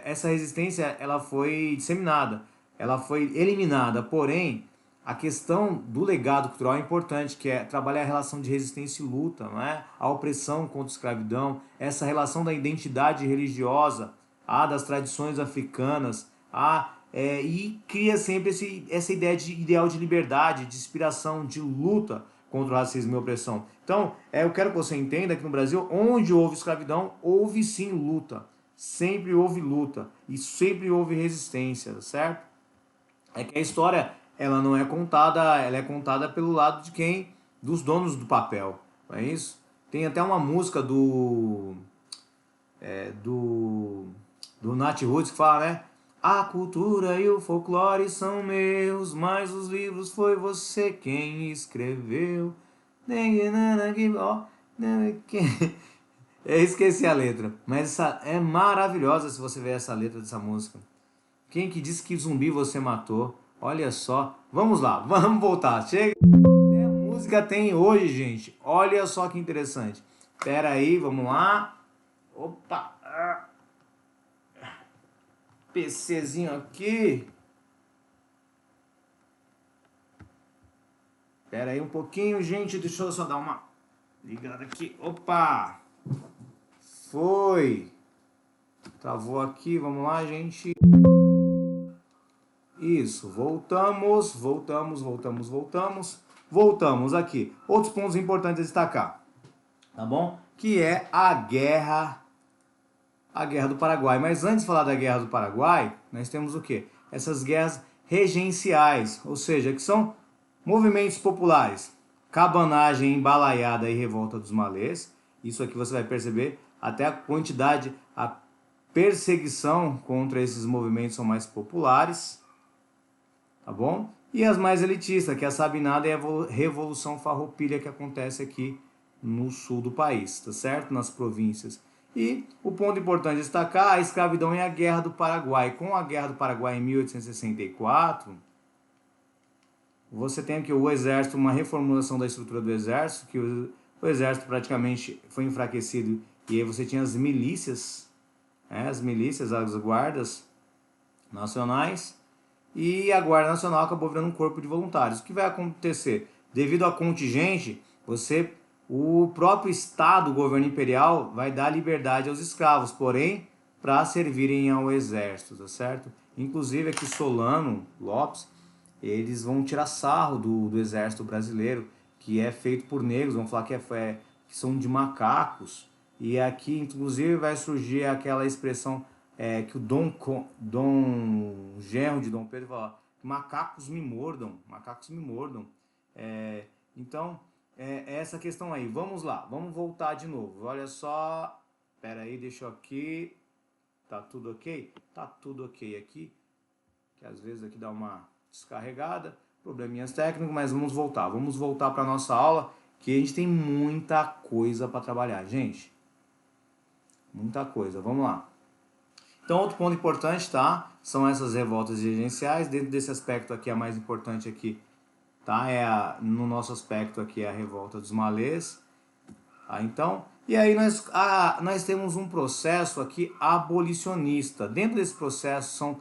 Essa resistência ela foi disseminada, ela foi eliminada. Porém, a questão do legado cultural é importante, que é trabalhar a relação de resistência e luta, não é? A opressão contra a escravidão, essa relação da identidade religiosa, das tradições africanas, e cria sempre essa ideal de liberdade, de inspiração, de luta contra o racismo e a opressão. Então, eu quero que você entenda que no Brasil, onde houve escravidão, houve sim luta. Sempre houve luta e sempre houve resistência, certo? É que a história, ela não é contada, ela é contada pelo lado de quem? Dos donos do papel, não é isso? Tem até uma música do Nat Roots que fala, né? A cultura e o folclore são meus, mas os livros foi você quem escreveu. Eu esqueci a letra, mas essa é maravilhosa se você ver essa letra dessa música. Quem que disse que zumbi você matou? Olha só. Vamos lá, vamos voltar. Chega. Até a música tem hoje, gente. Olha só que interessante. Pera aí, vamos lá. Opa. PCzinho aqui. Pera aí um pouquinho, gente. Deixa eu só dar uma ligada aqui. Opa. Foi. Travou aqui. Vamos lá, gente. Isso. Voltamos aqui. Outros pontos importantes a destacar. Tá bom? Que é a Guerra do Paraguai. Mas antes de falar da Guerra do Paraguai, nós temos o quê? Essas guerras regenciais, ou seja, que são movimentos populares, cabanagem, embalaiada e revolta dos malês. Isso aqui você vai perceber até a quantidade, a perseguição contra esses movimentos são mais populares, tá bom? E as mais elitistas, que é a Sabinada e a Revolução Farroupilha que acontece aqui no sul do país, tá certo? Nas províncias. E o ponto importante é destacar a escravidão e a Guerra do Paraguai. Com a Guerra do Paraguai em 1864, você tem aqui o exército, uma reformulação da estrutura do exército, que o exército praticamente foi enfraquecido e aí você tinha as milícias, as guardas nacionais, e a Guarda Nacional acabou virando um corpo de voluntários. O que vai acontecer? Devido à contingente, o próprio Estado, o governo imperial, vai dar liberdade aos escravos, porém, para servirem ao exército, tá certo? Inclusive aqui Solano, Lopes, eles vão tirar sarro do exército brasileiro, que é feito por negros, vão falar que são de macacos. E aqui, inclusive, vai surgir aquela expressão que o Dom Genro de Dom Pedro fala: macacos me mordam, macacos me mordam. Então, é essa questão aí. Vamos lá, vamos voltar de novo. Olha só, pera aí, deixa eu aqui. Tá tudo ok? Tá tudo ok aqui, que às vezes aqui dá uma descarregada, probleminhas técnicos, mas vamos voltar para nossa aula, que a gente tem muita coisa para trabalhar, gente. Muita coisa, vamos lá. Então, outro ponto importante, tá? São essas revoltas dirigenciais. Dentro desse aspecto aqui, a mais importante aqui, tá? No nosso aspecto aqui, é a revolta dos malês. Então, e aí nós temos um processo aqui abolicionista. Dentro desse processo são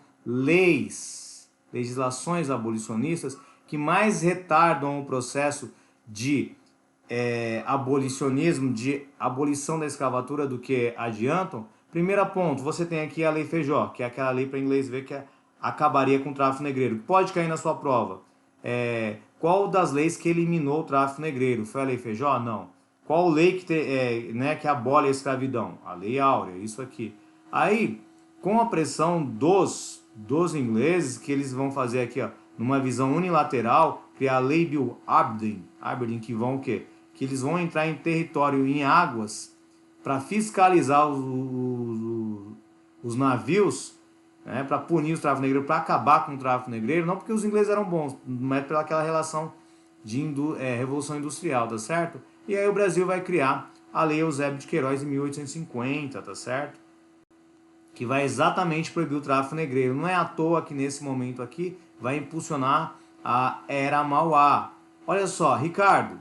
legislações abolicionistas que mais retardam o processo de abolicionismo, de abolição da escravatura do que adiantam. Primeiro ponto, você tem aqui a Lei Feijó, que é aquela lei para inglês ver que acabaria com o tráfico negreiro. Pode cair na sua prova. Qual das leis que eliminou o tráfico negreiro? Foi a Lei Feijó? Não. Qual lei que abole a escravidão? A Lei Áurea, isso aqui. Aí, com a pressão dos ingleses, que eles vão fazer aqui, ó, numa visão unilateral, criar a Lei Bill Aberdeen, que vão o quê? Que eles vão entrar em território, em águas, para fiscalizar os navios, né, para punir o tráfico negreiro, para acabar com o tráfico negreiro, não porque os ingleses eram bons, mas pelaquela relação de Revolução Industrial, tá certo? E aí o Brasil vai criar a Lei Eusébio de Queiroz em 1850, tá certo? Que vai exatamente proibir o tráfico negreiro. Não é à toa que nesse momento aqui vai impulsionar a Era Mauá. Olha só, Ricardo,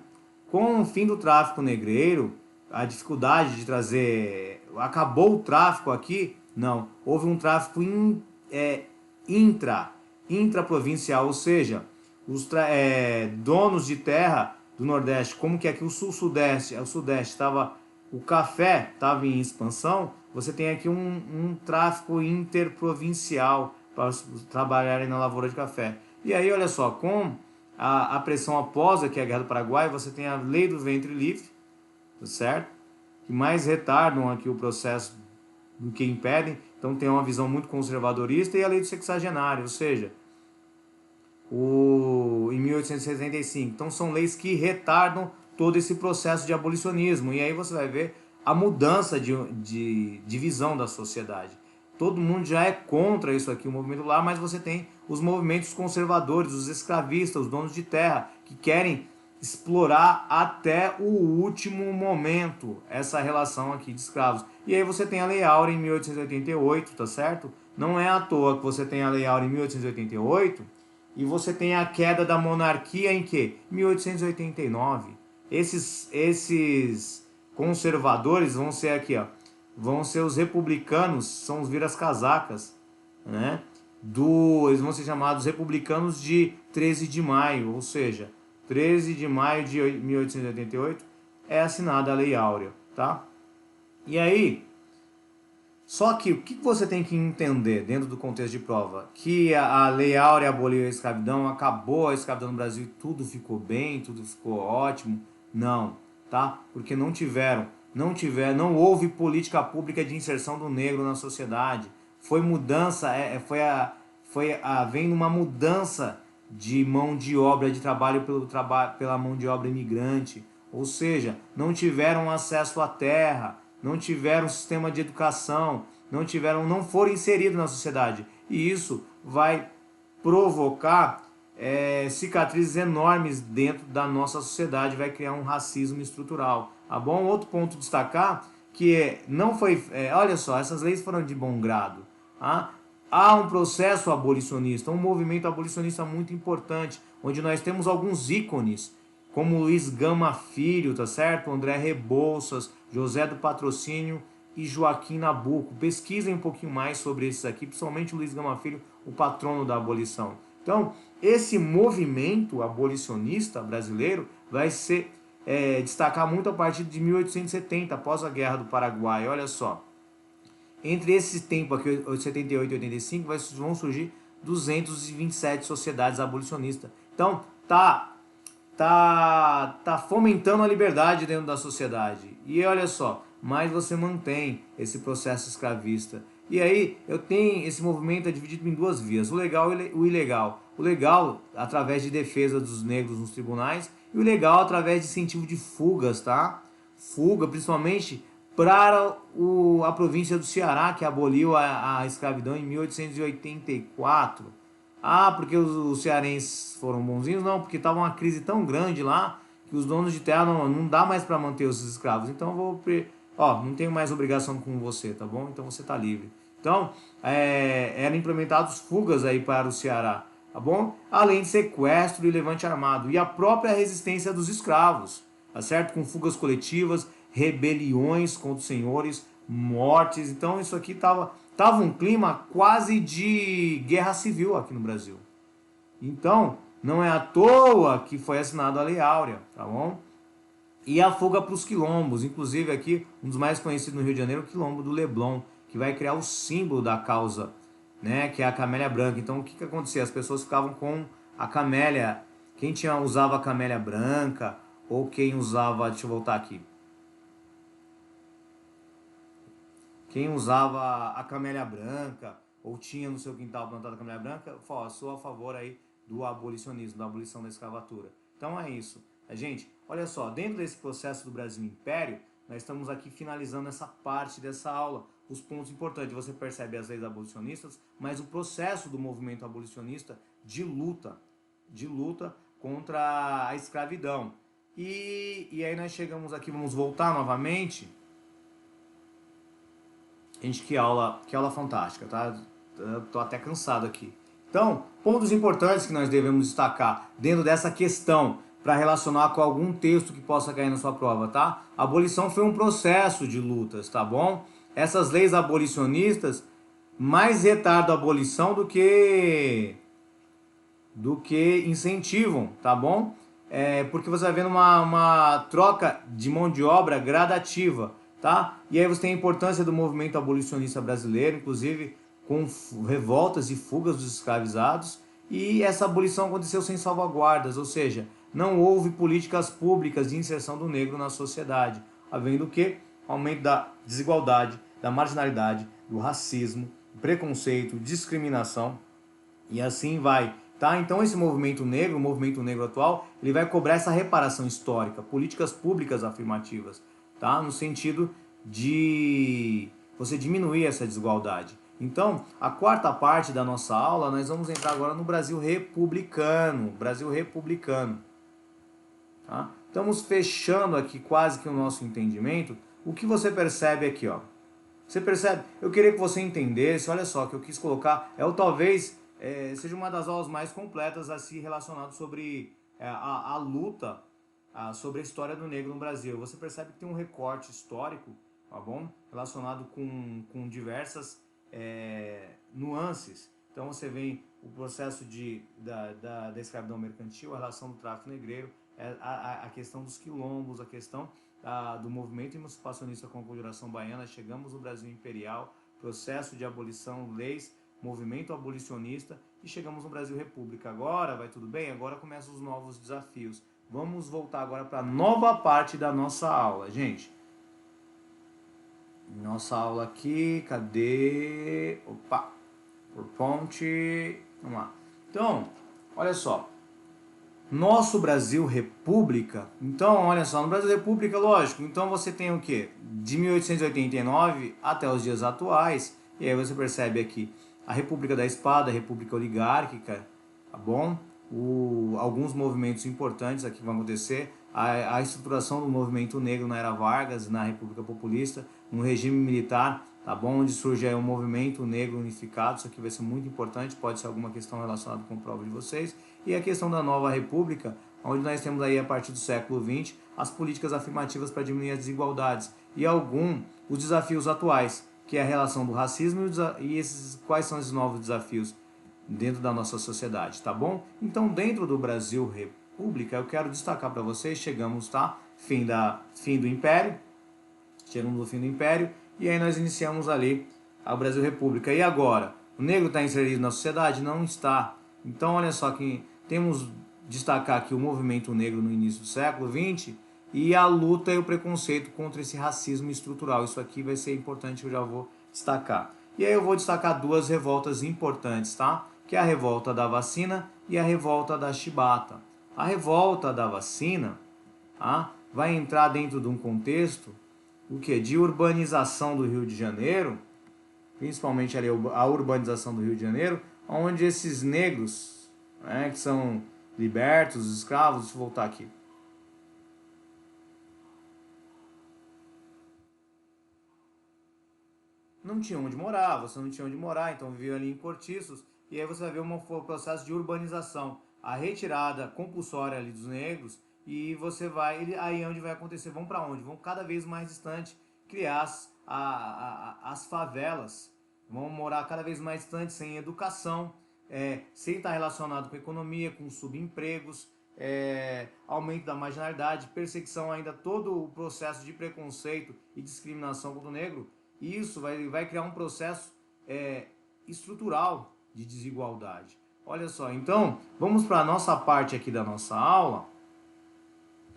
com o fim do tráfico negreiro, a dificuldade de trazer... Acabou o tráfico aqui? Não. Houve um tráfico intraprovincial, ou seja, os donos de terra do Nordeste, como que aqui o Sul-Sudeste, o Sudeste estava... O café estava em expansão, você tem aqui um tráfico interprovincial para trabalharem na lavoura de café. E aí, olha só, com a pressão após aqui a Guerra do Paraguai, você tem a Lei do Ventre Livre, certo? Que mais retardam aqui o processo do que impedem. Então tem uma visão muito conservadorista, e a Lei do Sexagenário, ou seja, em 1865. Então são leis que retardam todo esse processo de abolicionismo. E aí você vai ver a mudança de visão da sociedade. Todo mundo já é contra isso aqui, o movimento lá, mas você tem os movimentos conservadores, os escravistas, os donos de terra, que querem explorar até o último momento essa relação aqui de escravos. E aí você tem a Lei Áurea em 1888, tá certo? Não é à toa que você tem a Lei Áurea em 1888 e você tem a queda da monarquia em que? 1889. Esses conservadores vão ser aqui, ó, vão ser os republicanos, são os viras-casacas, né? Eles vão ser chamados republicanos de 13 de maio, ou seja, 13 de maio de 1888 é assinada a Lei Áurea, tá? E aí, só que o que você tem que entender dentro do contexto de prova? Que a Lei Áurea aboliu a escravidão, acabou a escravidão no Brasil e tudo ficou bem, tudo ficou ótimo? Não, tá? Porque não houve política pública de inserção do negro na sociedade. Foi mudança, foi havendo uma mudança de mão de obra, de trabalho pela mão de obra imigrante. Ou seja, não tiveram acesso à terra, não tiveram sistema de educação, não foram inseridos na sociedade. E isso vai provocar cicatrizes enormes dentro da nossa sociedade, vai criar um racismo estrutural. Tá bom? Outro ponto a destacar, que não foi... olha só, essas leis foram de bom grado. Tá? Há um processo abolicionista, um movimento abolicionista muito importante, onde nós temos alguns ícones como Luiz Gama Filho, tá certo? André Rebouças, José do Patrocínio e Joaquim Nabuco. Pesquisem um pouquinho mais sobre esses aqui, principalmente o Luiz Gama Filho, o patrono da abolição. Então, esse movimento abolicionista brasileiro vai ser destacar muito a partir de 1870, após a Guerra do Paraguai. Olha só, entre esse tempo aqui, 78 e 85, vão surgir 227 sociedades abolicionistas. Então, tá fomentando a liberdade dentro da sociedade. E olha só, mas você mantém esse processo escravista. E aí, eu tenho esse movimento é dividido em duas vias, o legal e o ilegal. O legal, através de defesa dos negros nos tribunais, e o ilegal, através de incentivo de fugas, tá? Fuga, principalmente para a província do Ceará, que aboliu a escravidão em 1884. Ah, porque os cearenses foram bonzinhos? Não, porque estava uma crise tão grande lá que os donos de terra não dá mais para manter os escravos. Então eu vou... não tenho mais obrigação com você, tá bom? Então você está livre. Então, eram implementados fugas aí para o Ceará, tá bom? Além de sequestro e levante armado. E a própria resistência dos escravos, tá certo? Com fugas coletivas, rebeliões contra os senhores, mortes. Então isso aqui tava um clima quase de guerra civil aqui no Brasil. Então, não é à toa que foi assinada a Lei Áurea, tá bom? E a fuga para os quilombos, inclusive aqui, um dos mais conhecidos no Rio de Janeiro, o quilombo do Leblon, que vai criar o símbolo da causa, né, que é a camélia branca. Então, o que acontecia? As pessoas ficavam com a camélia, quem usava a camélia branca, ou quem usava, deixa eu voltar aqui, quem usava a camélia branca, ou tinha no seu quintal plantado a camélia branca, sou a favor aí do abolicionismo, da abolição da escravatura. Então é isso. Gente, olha só, dentro desse processo do Brasil Império, nós estamos aqui finalizando essa parte dessa aula. Os pontos importantes, você percebe as leis abolicionistas, mas o processo do movimento abolicionista de luta contra a escravidão. E aí nós chegamos aqui, vamos voltar novamente. Gente, que aula fantástica, tá? Eu tô até cansado aqui. Então, pontos importantes que nós devemos destacar dentro dessa questão para relacionar com algum texto que possa cair na sua prova, tá? A abolição foi um processo de lutas, tá bom? Essas leis abolicionistas mais retardam a abolição do que incentivam, tá bom? Porque você vai vendo uma troca de mão de obra gradativa, tá? E aí você tem a importância do movimento abolicionista brasileiro, inclusive com revoltas e fugas dos escravizados, e essa abolição aconteceu sem salvaguardas, ou seja, não houve políticas públicas de inserção do negro na sociedade, havendo o que? Aumento da desigualdade, da marginalidade, do racismo, do preconceito, discriminação, e assim vai. Tá? Então esse movimento negro, o movimento negro atual, ele vai cobrar essa reparação histórica, políticas públicas afirmativas, tá? No sentido de você diminuir essa desigualdade. Então, a quarta parte da nossa aula, nós vamos entrar agora no Brasil republicano. Brasil republicano. Tá? Estamos fechando aqui quase que o nosso entendimento. O que você percebe aqui, ó? Você percebe? Eu queria que você entendesse, olha só, que eu quis colocar, talvez seja uma das aulas mais completas assim relacionado sobre a luta, sobre a história do negro no Brasil. Você percebe que tem um recorte histórico, tá bom? Relacionado com diversas nuances. Então você vê o processo da escravidão mercantil, a relação do tráfico negreiro, a questão dos quilombos, a questão do movimento emancipacionista com a Confederação Baiana, chegamos no Brasil Imperial, processo de abolição, leis, movimento abolicionista e chegamos no Brasil República. Agora vai tudo bem? Agora começam os novos desafios. Vamos voltar agora para a nova parte da nossa aula, gente. Nossa aula aqui, cadê? Opa, por ponte, vamos lá. Então, olha só. Nosso Brasil República, então olha só, no Brasil República, lógico, então você tem o que? De 1889 até os dias atuais, e aí você percebe aqui a República da Espada, a República Oligárquica, tá bom? Alguns movimentos importantes aqui vão acontecer, a estruturação do movimento negro na Era Vargas, na República Populista, no regime militar, tá bom? Onde surge aí um movimento negro unificado, isso aqui vai ser muito importante, pode ser alguma questão relacionada com a prova de vocês. E a questão da nova república, onde nós temos aí a partir do século XX as políticas afirmativas para diminuir as desigualdades e os desafios atuais, que é a relação do racismo quais são esses novos desafios dentro da nossa sociedade, tá bom? Então, dentro do Brasil República, eu quero destacar para vocês, chegamos, tá? Fim do Império, chegamos no fim do Império, e aí nós iniciamos ali a Brasil República. E agora? O negro está inserido na sociedade? Não está. Então, olha só, que temos destacar aqui o movimento negro no início do século XX e a luta e o preconceito contra esse racismo estrutural. Isso aqui vai ser importante, eu já vou destacar. E aí eu vou destacar duas revoltas importantes, tá? Que é a revolta da vacina e a revolta da chibata. A revolta da vacina, tá? Vai entrar dentro de um contexto de urbanização do Rio de Janeiro, principalmente ali a urbanização do Rio de Janeiro, onde esses negros, né, que são libertos, escravos, deixa eu voltar aqui. Não tinha onde morar, você não tinha onde morar, então vivia ali em cortiços, e aí você vai ver um processo de urbanização, a retirada compulsória ali dos negros, e você vai, aí onde vai acontecer, vão para onde? Vão cada vez mais distante, criar as favelas, vão morar cada vez mais distante, sem educação, sem estar relacionado com economia, com subempregos, aumento da marginalidade, perseguição ainda, todo o processo de preconceito e discriminação contra o negro. Isso vai criar um processo estrutural de desigualdade. Olha só, então, vamos para a nossa parte aqui da nossa aula.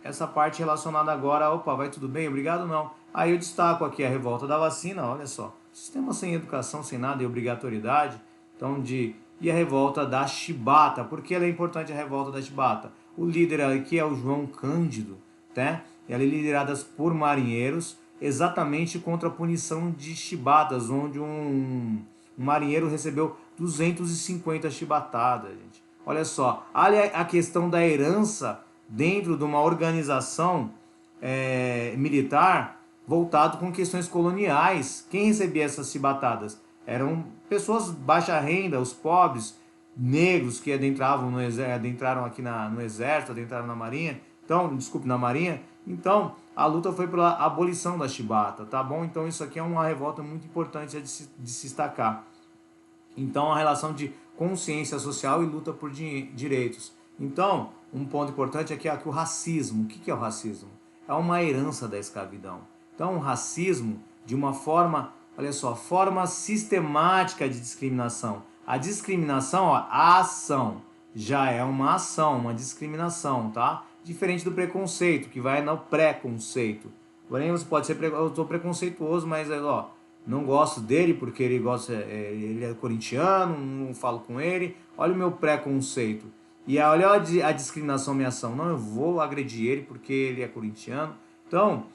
Essa parte relacionada agora, opa, vai tudo bem? Obrigado, não. Aí eu destaco aqui a revolta da vacina, olha só. Sistema sem educação, sem nada e obrigatoriedade. Então, e a revolta da chibata. Por que ela é importante, a revolta da chibata? O líder aqui é o João Cândido, tá? Ela é liderada por marinheiros, exatamente contra a punição de chibatas, onde um marinheiro recebeu 250 chibatadas, gente. Olha só, olha a questão da herança dentro de uma organização militar voltado com questões coloniais. Quem recebia essas chibatadas? Eram pessoas baixa renda, os pobres, negros que adentraram aqui no exército, adentraram na marinha. Então, desculpe, na marinha. Então, a luta foi pela abolição da chibata, tá bom? Então, isso aqui é uma revolta muito importante de se destacar. Então, a relação de consciência social e luta por direitos. Então, um ponto importante aqui é que o racismo. O que é o racismo? É uma herança da escravidão. Então, o racismo, de uma forma, olha só, forma sistemática de discriminação. A discriminação, ó, a ação, já é uma ação, uma discriminação, tá? Diferente do preconceito, que vai no preconceito. Porém, você pode ser, eu estou preconceituoso, mas, ó, não gosto dele porque ele é corintiano, não falo com ele, olha o meu preconceito. E olha a discriminação, minha ação. Não, eu vou agredir ele porque ele é corintiano. Então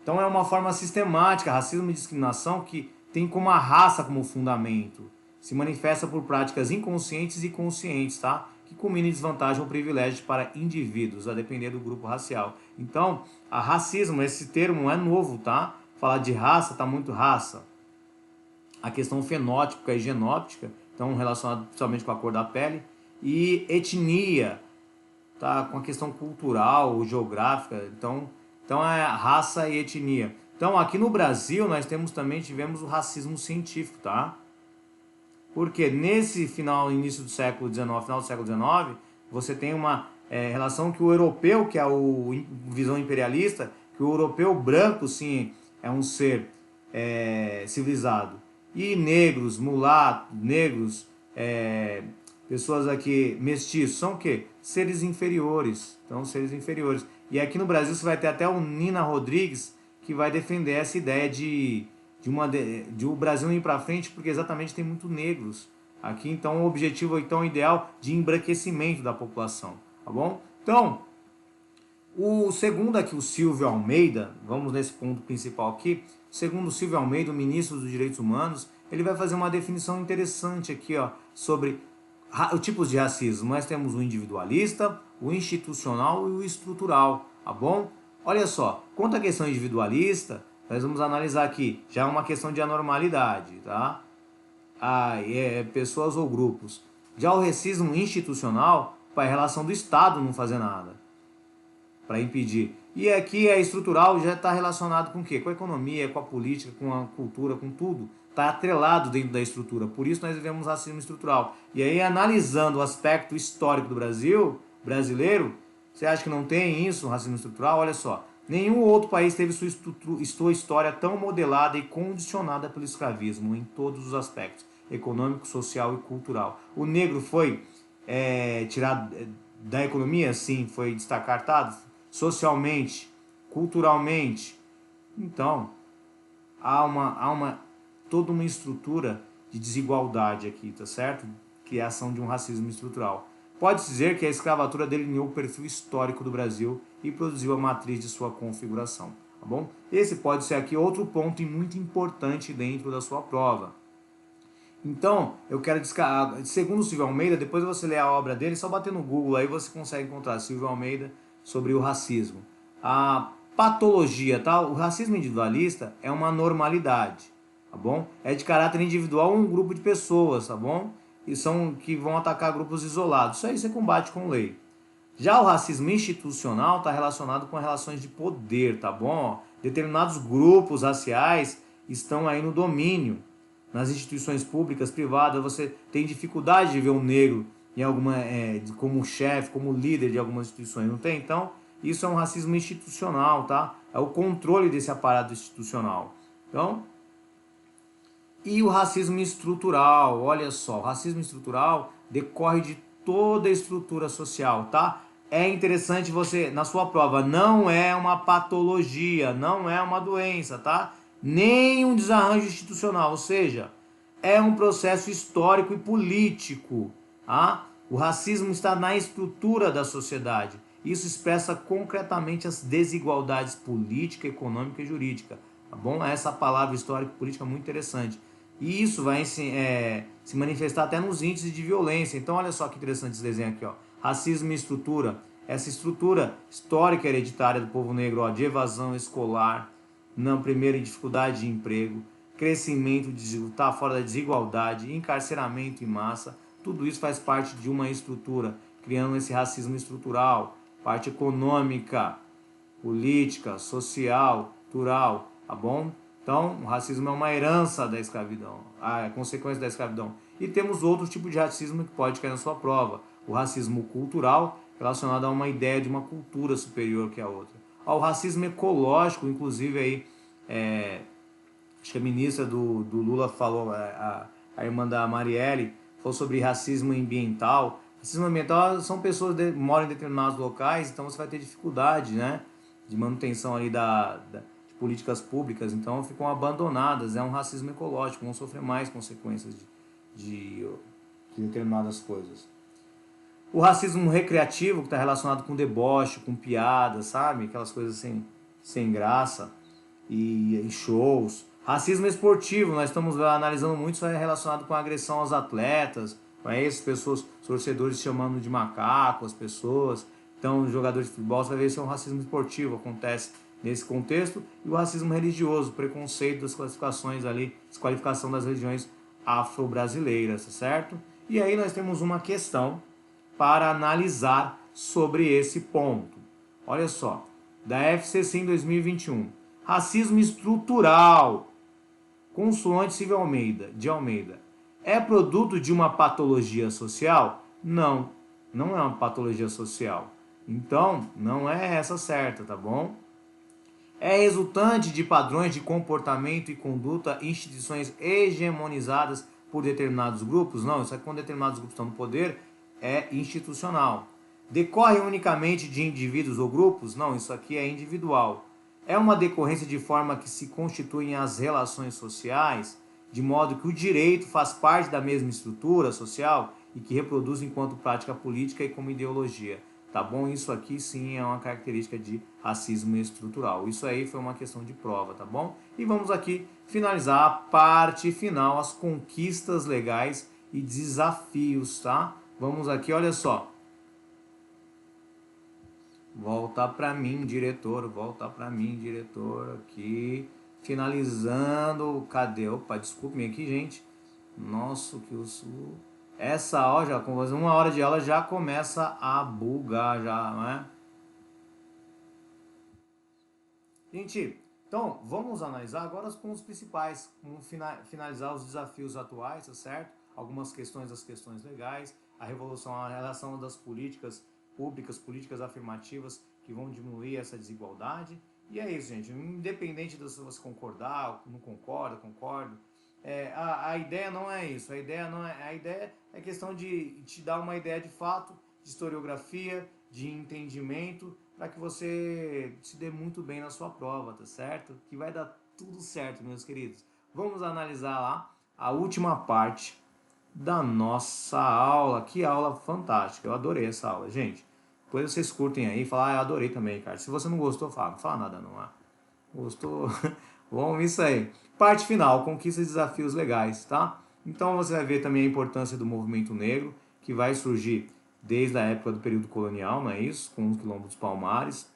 é uma forma sistemática, racismo e discriminação, que tem como a raça como fundamento. Se manifesta por práticas inconscientes e conscientes, tá? Que culmina em desvantagem ou privilégio para indivíduos, a depender do grupo racial. Então, a racismo, esse termo é novo, tá? Falar de raça, tá muito raça. A questão fenótica e genótica, então relacionado principalmente com a cor da pele. E etnia, tá? Com a questão cultural, geográfica, então é raça e etnia. Então aqui no Brasil nós tivemos o racismo científico, tá? Porque nesse início do século XIX, final do século XIX, você tem uma relação que o europeu, que é o visão imperialista, que o europeu branco, sim, é um ser civilizado. E negros, mulatos, negros, pessoas aqui mestiços, são o quê? Seres inferiores. Então, seres inferiores. E aqui no Brasil você vai ter até o Nina Rodrigues, que vai defender essa ideia de o Brasil não ir para frente, porque exatamente tem muito negros aqui. Então, o objetivo então ideal de embranquecimento da população, tá bom? Então, o segundo aqui, o Silvio Almeida, vamos nesse ponto principal aqui. Segundo o Silvio Almeida, o ministro dos Direitos Humanos, ele vai fazer uma definição interessante aqui, ó, sobre os tipos de racismo. Nós temos o individualista, o institucional e o estrutural, tá bom? Olha só, quanto à questão individualista, nós vamos analisar aqui, já é uma questão de anormalidade, tá? Pessoas ou grupos. Já o racismo institucional, para a relação do Estado não fazer nada para impedir. E aqui a estrutural já está relacionado com o quê? Com a economia, com a política, com a cultura, com tudo. Está atrelado dentro da estrutura. Por isso nós vivemos racismo estrutural. E aí, analisando o aspecto histórico do Brasil, brasileiro, você acha que não tem isso, racismo estrutural? Olha só. Nenhum outro país teve sua história tão modelada e condicionada pelo escravismo em todos os aspectos, econômico, social e cultural. O negro foi tirado da economia? Sim, foi descartado socialmente, culturalmente. Então, há toda uma estrutura de desigualdade aqui, tá certo? Criação de um racismo estrutural. Pode dizer que a escravatura delineou o perfil histórico do Brasil e produziu a matriz de sua configuração, tá bom? Esse pode ser aqui outro ponto muito importante dentro da sua prova. Então, eu quero descartar, segundo o Silvio Almeida, depois você lê a obra dele, só bater no Google aí você consegue encontrar Silvio Almeida sobre o racismo. A patologia, tá? O racismo individualista é uma normalidade, tá bom? É de caráter individual um grupo de pessoas, tá bom? Que vão atacar grupos isolados. Isso aí você combate com lei. Já o racismo institucional está relacionado com relações de poder, tá bom? Determinados grupos raciais estão aí no domínio. Nas instituições públicas, privadas, você tem dificuldade de ver um negro em alguma, como chefe, como líder de algumas instituições, não tem? Então, isso é um racismo institucional, tá? É o controle desse aparato institucional. Então, e o racismo estrutural, olha só, o racismo estrutural decorre de toda a estrutura social, tá? É interessante você, na sua prova, não é uma patologia, não é uma doença, tá? Nem um desarranjo institucional, ou seja, é um processo histórico e político, tá? O racismo está na estrutura da sociedade. Isso expressa concretamente as desigualdades política, econômica e jurídica, tá bom? Essa palavra histórica e política é muito interessante. E isso vai se manifestar até nos índices de violência. Então, olha só que interessante esse desenho aqui, ó. Racismo e estrutura. Essa estrutura histórica hereditária do povo negro, ó, de evasão escolar, não, primeiro em dificuldade de emprego, crescimento, tá fora da desigualdade, encarceramento em massa, tudo isso faz parte de uma estrutura, criando esse racismo estrutural, parte econômica, política, social, cultural, tá bom? Então, o racismo é uma herança da escravidão, é consequência da escravidão. E temos outro tipo de racismo que pode cair na sua prova. O racismo cultural, relacionado a uma ideia de uma cultura superior que a outra. O racismo ecológico, inclusive aí, acho que a ministra do Lula falou, a irmã da Marielle, falou sobre racismo ambiental. Racismo ambiental são pessoas que moram em determinados locais, então você vai ter dificuldade, né, de manutenção ali de políticas públicas, então ficam abandonadas. É um racismo ecológico, vão sofrer mais consequências de determinadas coisas. O racismo recreativo, que está relacionado com deboche, com piada, sabe? Aquelas coisas assim, sem graça, e shows. Racismo esportivo, nós estamos analisando muito, isso é relacionado com a agressão aos atletas, com essas pessoas, torcedores chamando de macaco as pessoas. Então, jogadores de futebol, você vai ver se é um racismo esportivo, acontece nesse contexto. E o racismo religioso, preconceito das classificações ali, desqualificação das religiões afro-brasileiras, tá certo? E aí nós temos uma questão para analisar sobre esse ponto. Olha só, da FCC em 2021. Racismo estrutural, consoante Silvio Almeida, de Almeida. É produto de uma patologia social? Não, não é uma patologia social. Então, não é essa certa, tá bom? É resultante de padrões de comportamento e conduta, instituições hegemonizadas por determinados grupos? Não, isso é quando determinados grupos estão no poder, é institucional. Decorre unicamente de indivíduos ou grupos? Não, isso aqui é individual. É uma decorrência de forma que se constituem as relações sociais, de modo que o direito faz parte da mesma estrutura social e que reproduz enquanto prática política e como ideologia. Tá bom? Isso aqui sim é uma característica de racismo estrutural. Isso aí foi uma questão de prova, tá bom? E vamos aqui finalizar a parte final, as conquistas legais e desafios, tá? Vamos aqui, olha só. Volta para mim, diretor, volta para mim, diretor, aqui, finalizando, cadê? Opa, desculpe-me aqui, gente. Nossa, que eu sou... essa aula, já com 1 hora de aula, já começa a bugar, já, não é? Gente, então vamos analisar agora os pontos principais, vamos finalizar os desafios atuais, tá certo? Algumas questões das questões legais, a revolução, a relação das políticas públicas, políticas afirmativas que vão diminuir essa desigualdade. E é isso, gente. Independente de se você concordar, não concorda, concordo. A ideia não é isso. A ideia é questão de te dar uma ideia de fato, de historiografia, de entendimento, para que você se dê muito bem na sua prova, tá certo? Que vai dar tudo certo, meus queridos. Vamos analisar lá a última parte da nossa aula. Que aula fantástica. Eu adorei essa aula, gente. Depois vocês curtem aí e falam, eu adorei também, cara. Se você não gostou, fala, não fala nada não. Gostou? Vamos isso aí. Parte final, conquista e desafios legais, tá? Então você vai ver também a importância do movimento negro, que vai surgir desde a época do período colonial, não é isso? Com os quilombos dos Palmares.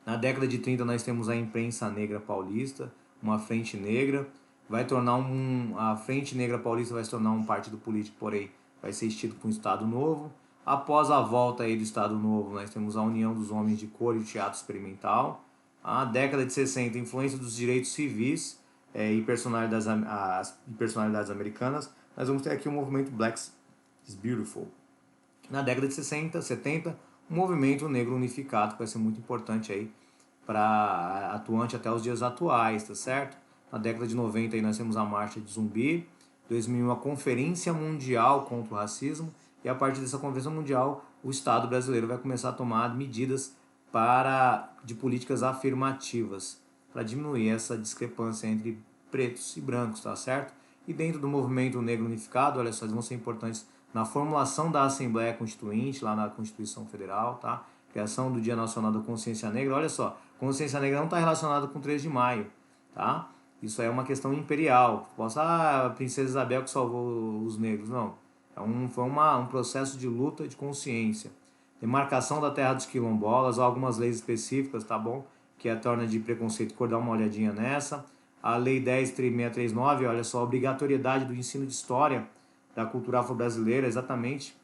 Na década de 30 nós temos a imprensa negra paulista, uma frente negra, a frente negra paulista vai se tornar um partido político, porém vai ser extinto por um Estado Novo. Após a volta aí do Estado Novo, nós temos a União dos Homens de Cor e o Teatro Experimental. A década de 60, influência dos direitos civis e personalidades americanas. Nós vamos ter aqui o movimento Black is Beautiful. Na década de 60, 70, um movimento negro unificado que vai ser muito importante aí para atuante até os dias atuais, tá certo? Na década de 90 aí nós temos a Marcha de Zumbi, 2001 a Conferência Mundial contra o Racismo, e a partir dessa Conferência Mundial o Estado brasileiro vai começar a tomar medidas de políticas afirmativas para diminuir essa discrepância entre pretos e brancos, tá certo? E dentro do movimento negro unificado, olha só, eles vão ser importantes na formulação da Assembleia Constituinte, lá na Constituição Federal, tá? Criação do Dia Nacional da Consciência Negra. Olha só, consciência negra não está relacionada com 3 de maio, tá? Isso é uma questão imperial. A Princesa Isabel que salvou os negros. Não. Foi um processo de luta de consciência. Demarcação da terra dos quilombolas, algumas leis específicas, tá bom? Que a torna de preconceito cor, dá uma olhadinha nessa. A Lei 10.639, olha só, a obrigatoriedade do ensino de história da cultura afro-brasileira, exatamente,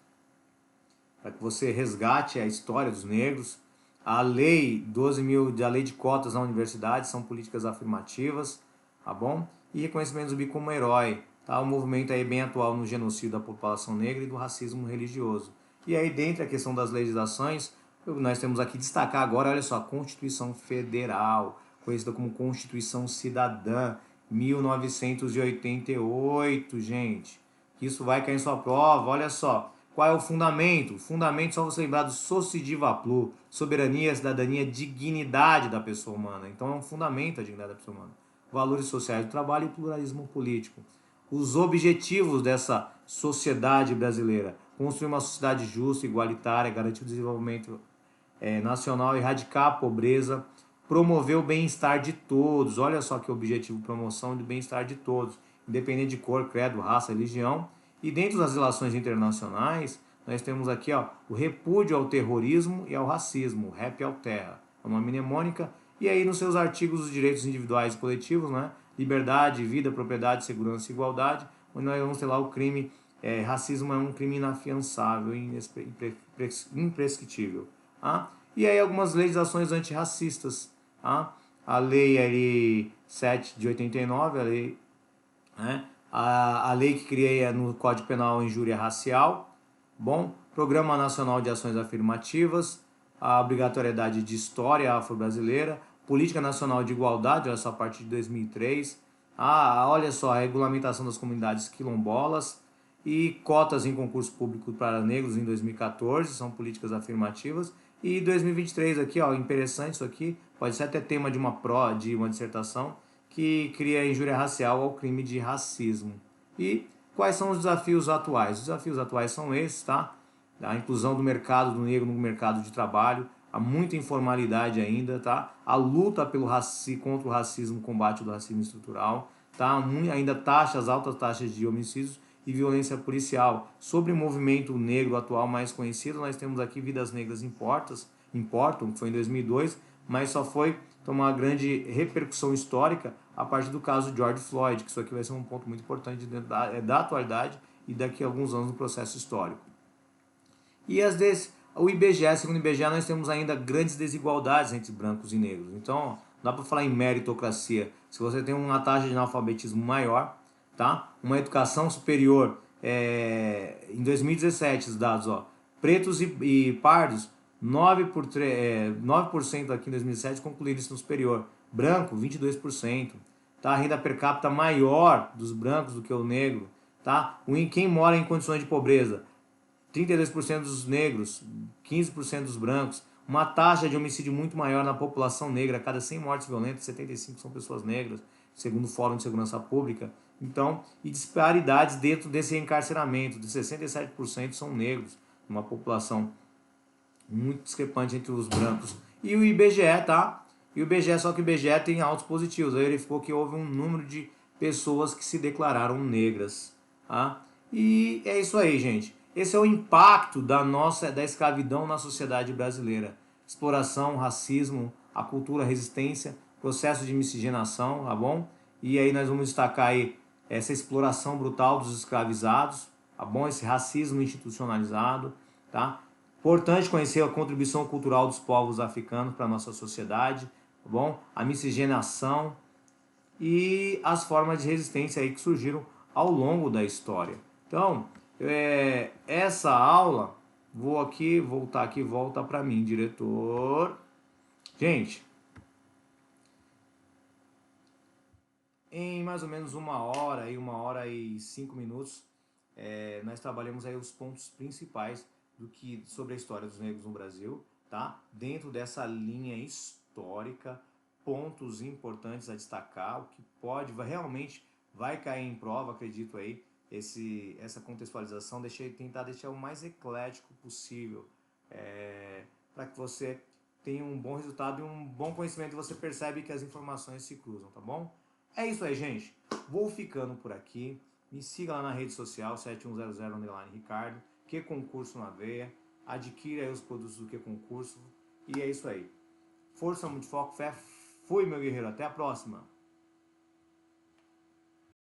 para que você resgate a história dos negros. A Lei 12.000, a Lei de Cotas na Universidade, são políticas afirmativas, tá bom? E reconhecimento do zumbi como herói, tá? Um movimento aí bem atual no genocídio da população negra e do racismo religioso. E aí, dentro da questão das legislações, nós temos aqui destacar agora, olha só, a Constituição Federal, conhecida como Constituição Cidadã, 1988, gente. Isso vai cair em sua prova, olha só. Qual é o fundamento? O fundamento, só você lembrar do Sociediva Plu, soberania, cidadania, dignidade da pessoa humana. Então é um fundamento a dignidade da pessoa humana. Valores sociais do trabalho e pluralismo político. Os objetivos dessa sociedade brasileira: construir uma sociedade justa, igualitária, garantir o desenvolvimento nacional, erradicar a pobreza, promover o bem-estar de todos. Olha só que objetivo: promoção do bem-estar de todos, independente de cor, credo, raça, religião. E dentro das relações internacionais, nós temos aqui o repúdio ao terrorismo e ao racismo, o REP ao terra, é uma mnemônica. E aí nos seus artigos os direitos individuais e coletivos, né? Liberdade, vida, propriedade, segurança e igualdade, onde nós vamos ter lá o crime, racismo é um crime inafiançável e imprescritível. Tá? E aí algumas legislações antirracistas, tá? A lei ali, 7 de 89, a lei, né? A lei que cria no Código Penal a injúria racial, bom, Programa Nacional de Ações Afirmativas, a obrigatoriedade de história afro-brasileira, Política Nacional de Igualdade, olha só, a partir de 2003, olha só, a regulamentação das comunidades quilombolas e cotas em concurso público para negros em 2014, são políticas afirmativas. E 2023 aqui, ó, interessante isso aqui, pode ser até tema de uma dissertação, que cria injúria racial ao crime de racismo. E quais são os desafios atuais? Os desafios atuais são esses, tá? A inclusão do mercado do negro no mercado de trabalho, há muita informalidade ainda, tá? A luta contra o racismo, combate do racismo estrutural, tá? Ainda altas taxas de homicídios e violência policial. Sobre o movimento negro atual mais conhecido, nós temos aqui Vidas Negras Importam, que foi em 2002, mas só foi tomar uma grande repercussão histórica a partir do caso George Floyd, que isso aqui vai ser um ponto muito importante da atualidade e daqui a alguns anos no processo histórico. E o IBGE, segundo o IBGE, nós temos ainda grandes desigualdades entre brancos e negros. Então, dá para falar em meritocracia. Se você tem uma taxa de analfabetismo maior, tá? Uma educação superior, em 2017 os dados, ó, pretos e pardos, 9% aqui em 2007 concluíram isso no superior. Branco, 22%. Tá? A renda per capita maior dos brancos do que o negro. Tá? Quem mora em condições de pobreza, 32% dos negros, 15% dos brancos, uma taxa de homicídio muito maior na população negra. A cada 100 mortes violentas, 75 são pessoas negras, segundo o Fórum de Segurança Pública. Então, e disparidades dentro desse encarceramento, de 67% são negros, uma população muito discrepante entre os brancos. E o IBGE, tá? E o IBGE, só que o IBGE tem altos positivos. Aí ele ficou que houve um número de pessoas que se declararam negras, tá? E é isso aí, gente. Esse é o impacto da escravidão na sociedade brasileira. Exploração, racismo, a cultura, a resistência, processo de miscigenação, tá bom? E aí nós vamos destacar aí essa exploração brutal dos escravizados, tá bom? Esse racismo institucionalizado, tá? Importante conhecer a contribuição cultural dos povos africanos para a nossa sociedade, tá bom? A miscigenação e as formas de resistência aí que surgiram ao longo da história. Então, essa aula, volta para mim, diretor. Gente, em mais ou menos 1 hora e 5 minutos, nós trabalhamos aí os pontos principais sobre a história dos negros no Brasil, tá? Dentro dessa linha histórica, pontos importantes a destacar, o que realmente vai cair em prova, acredito aí, essa contextualização, tentar deixar o mais eclético possível, para que você tenha um bom resultado e um bom conhecimento, e você percebe que as informações se cruzam, tá bom? É isso aí, gente. Vou ficando por aqui. Me siga lá na rede social, 7100_Ricardo, Que Concurso na Veia. Adquira aí os produtos do Que Concurso. E é isso aí. Força, muito foco, fé. Fui, meu guerreiro. Até a próxima.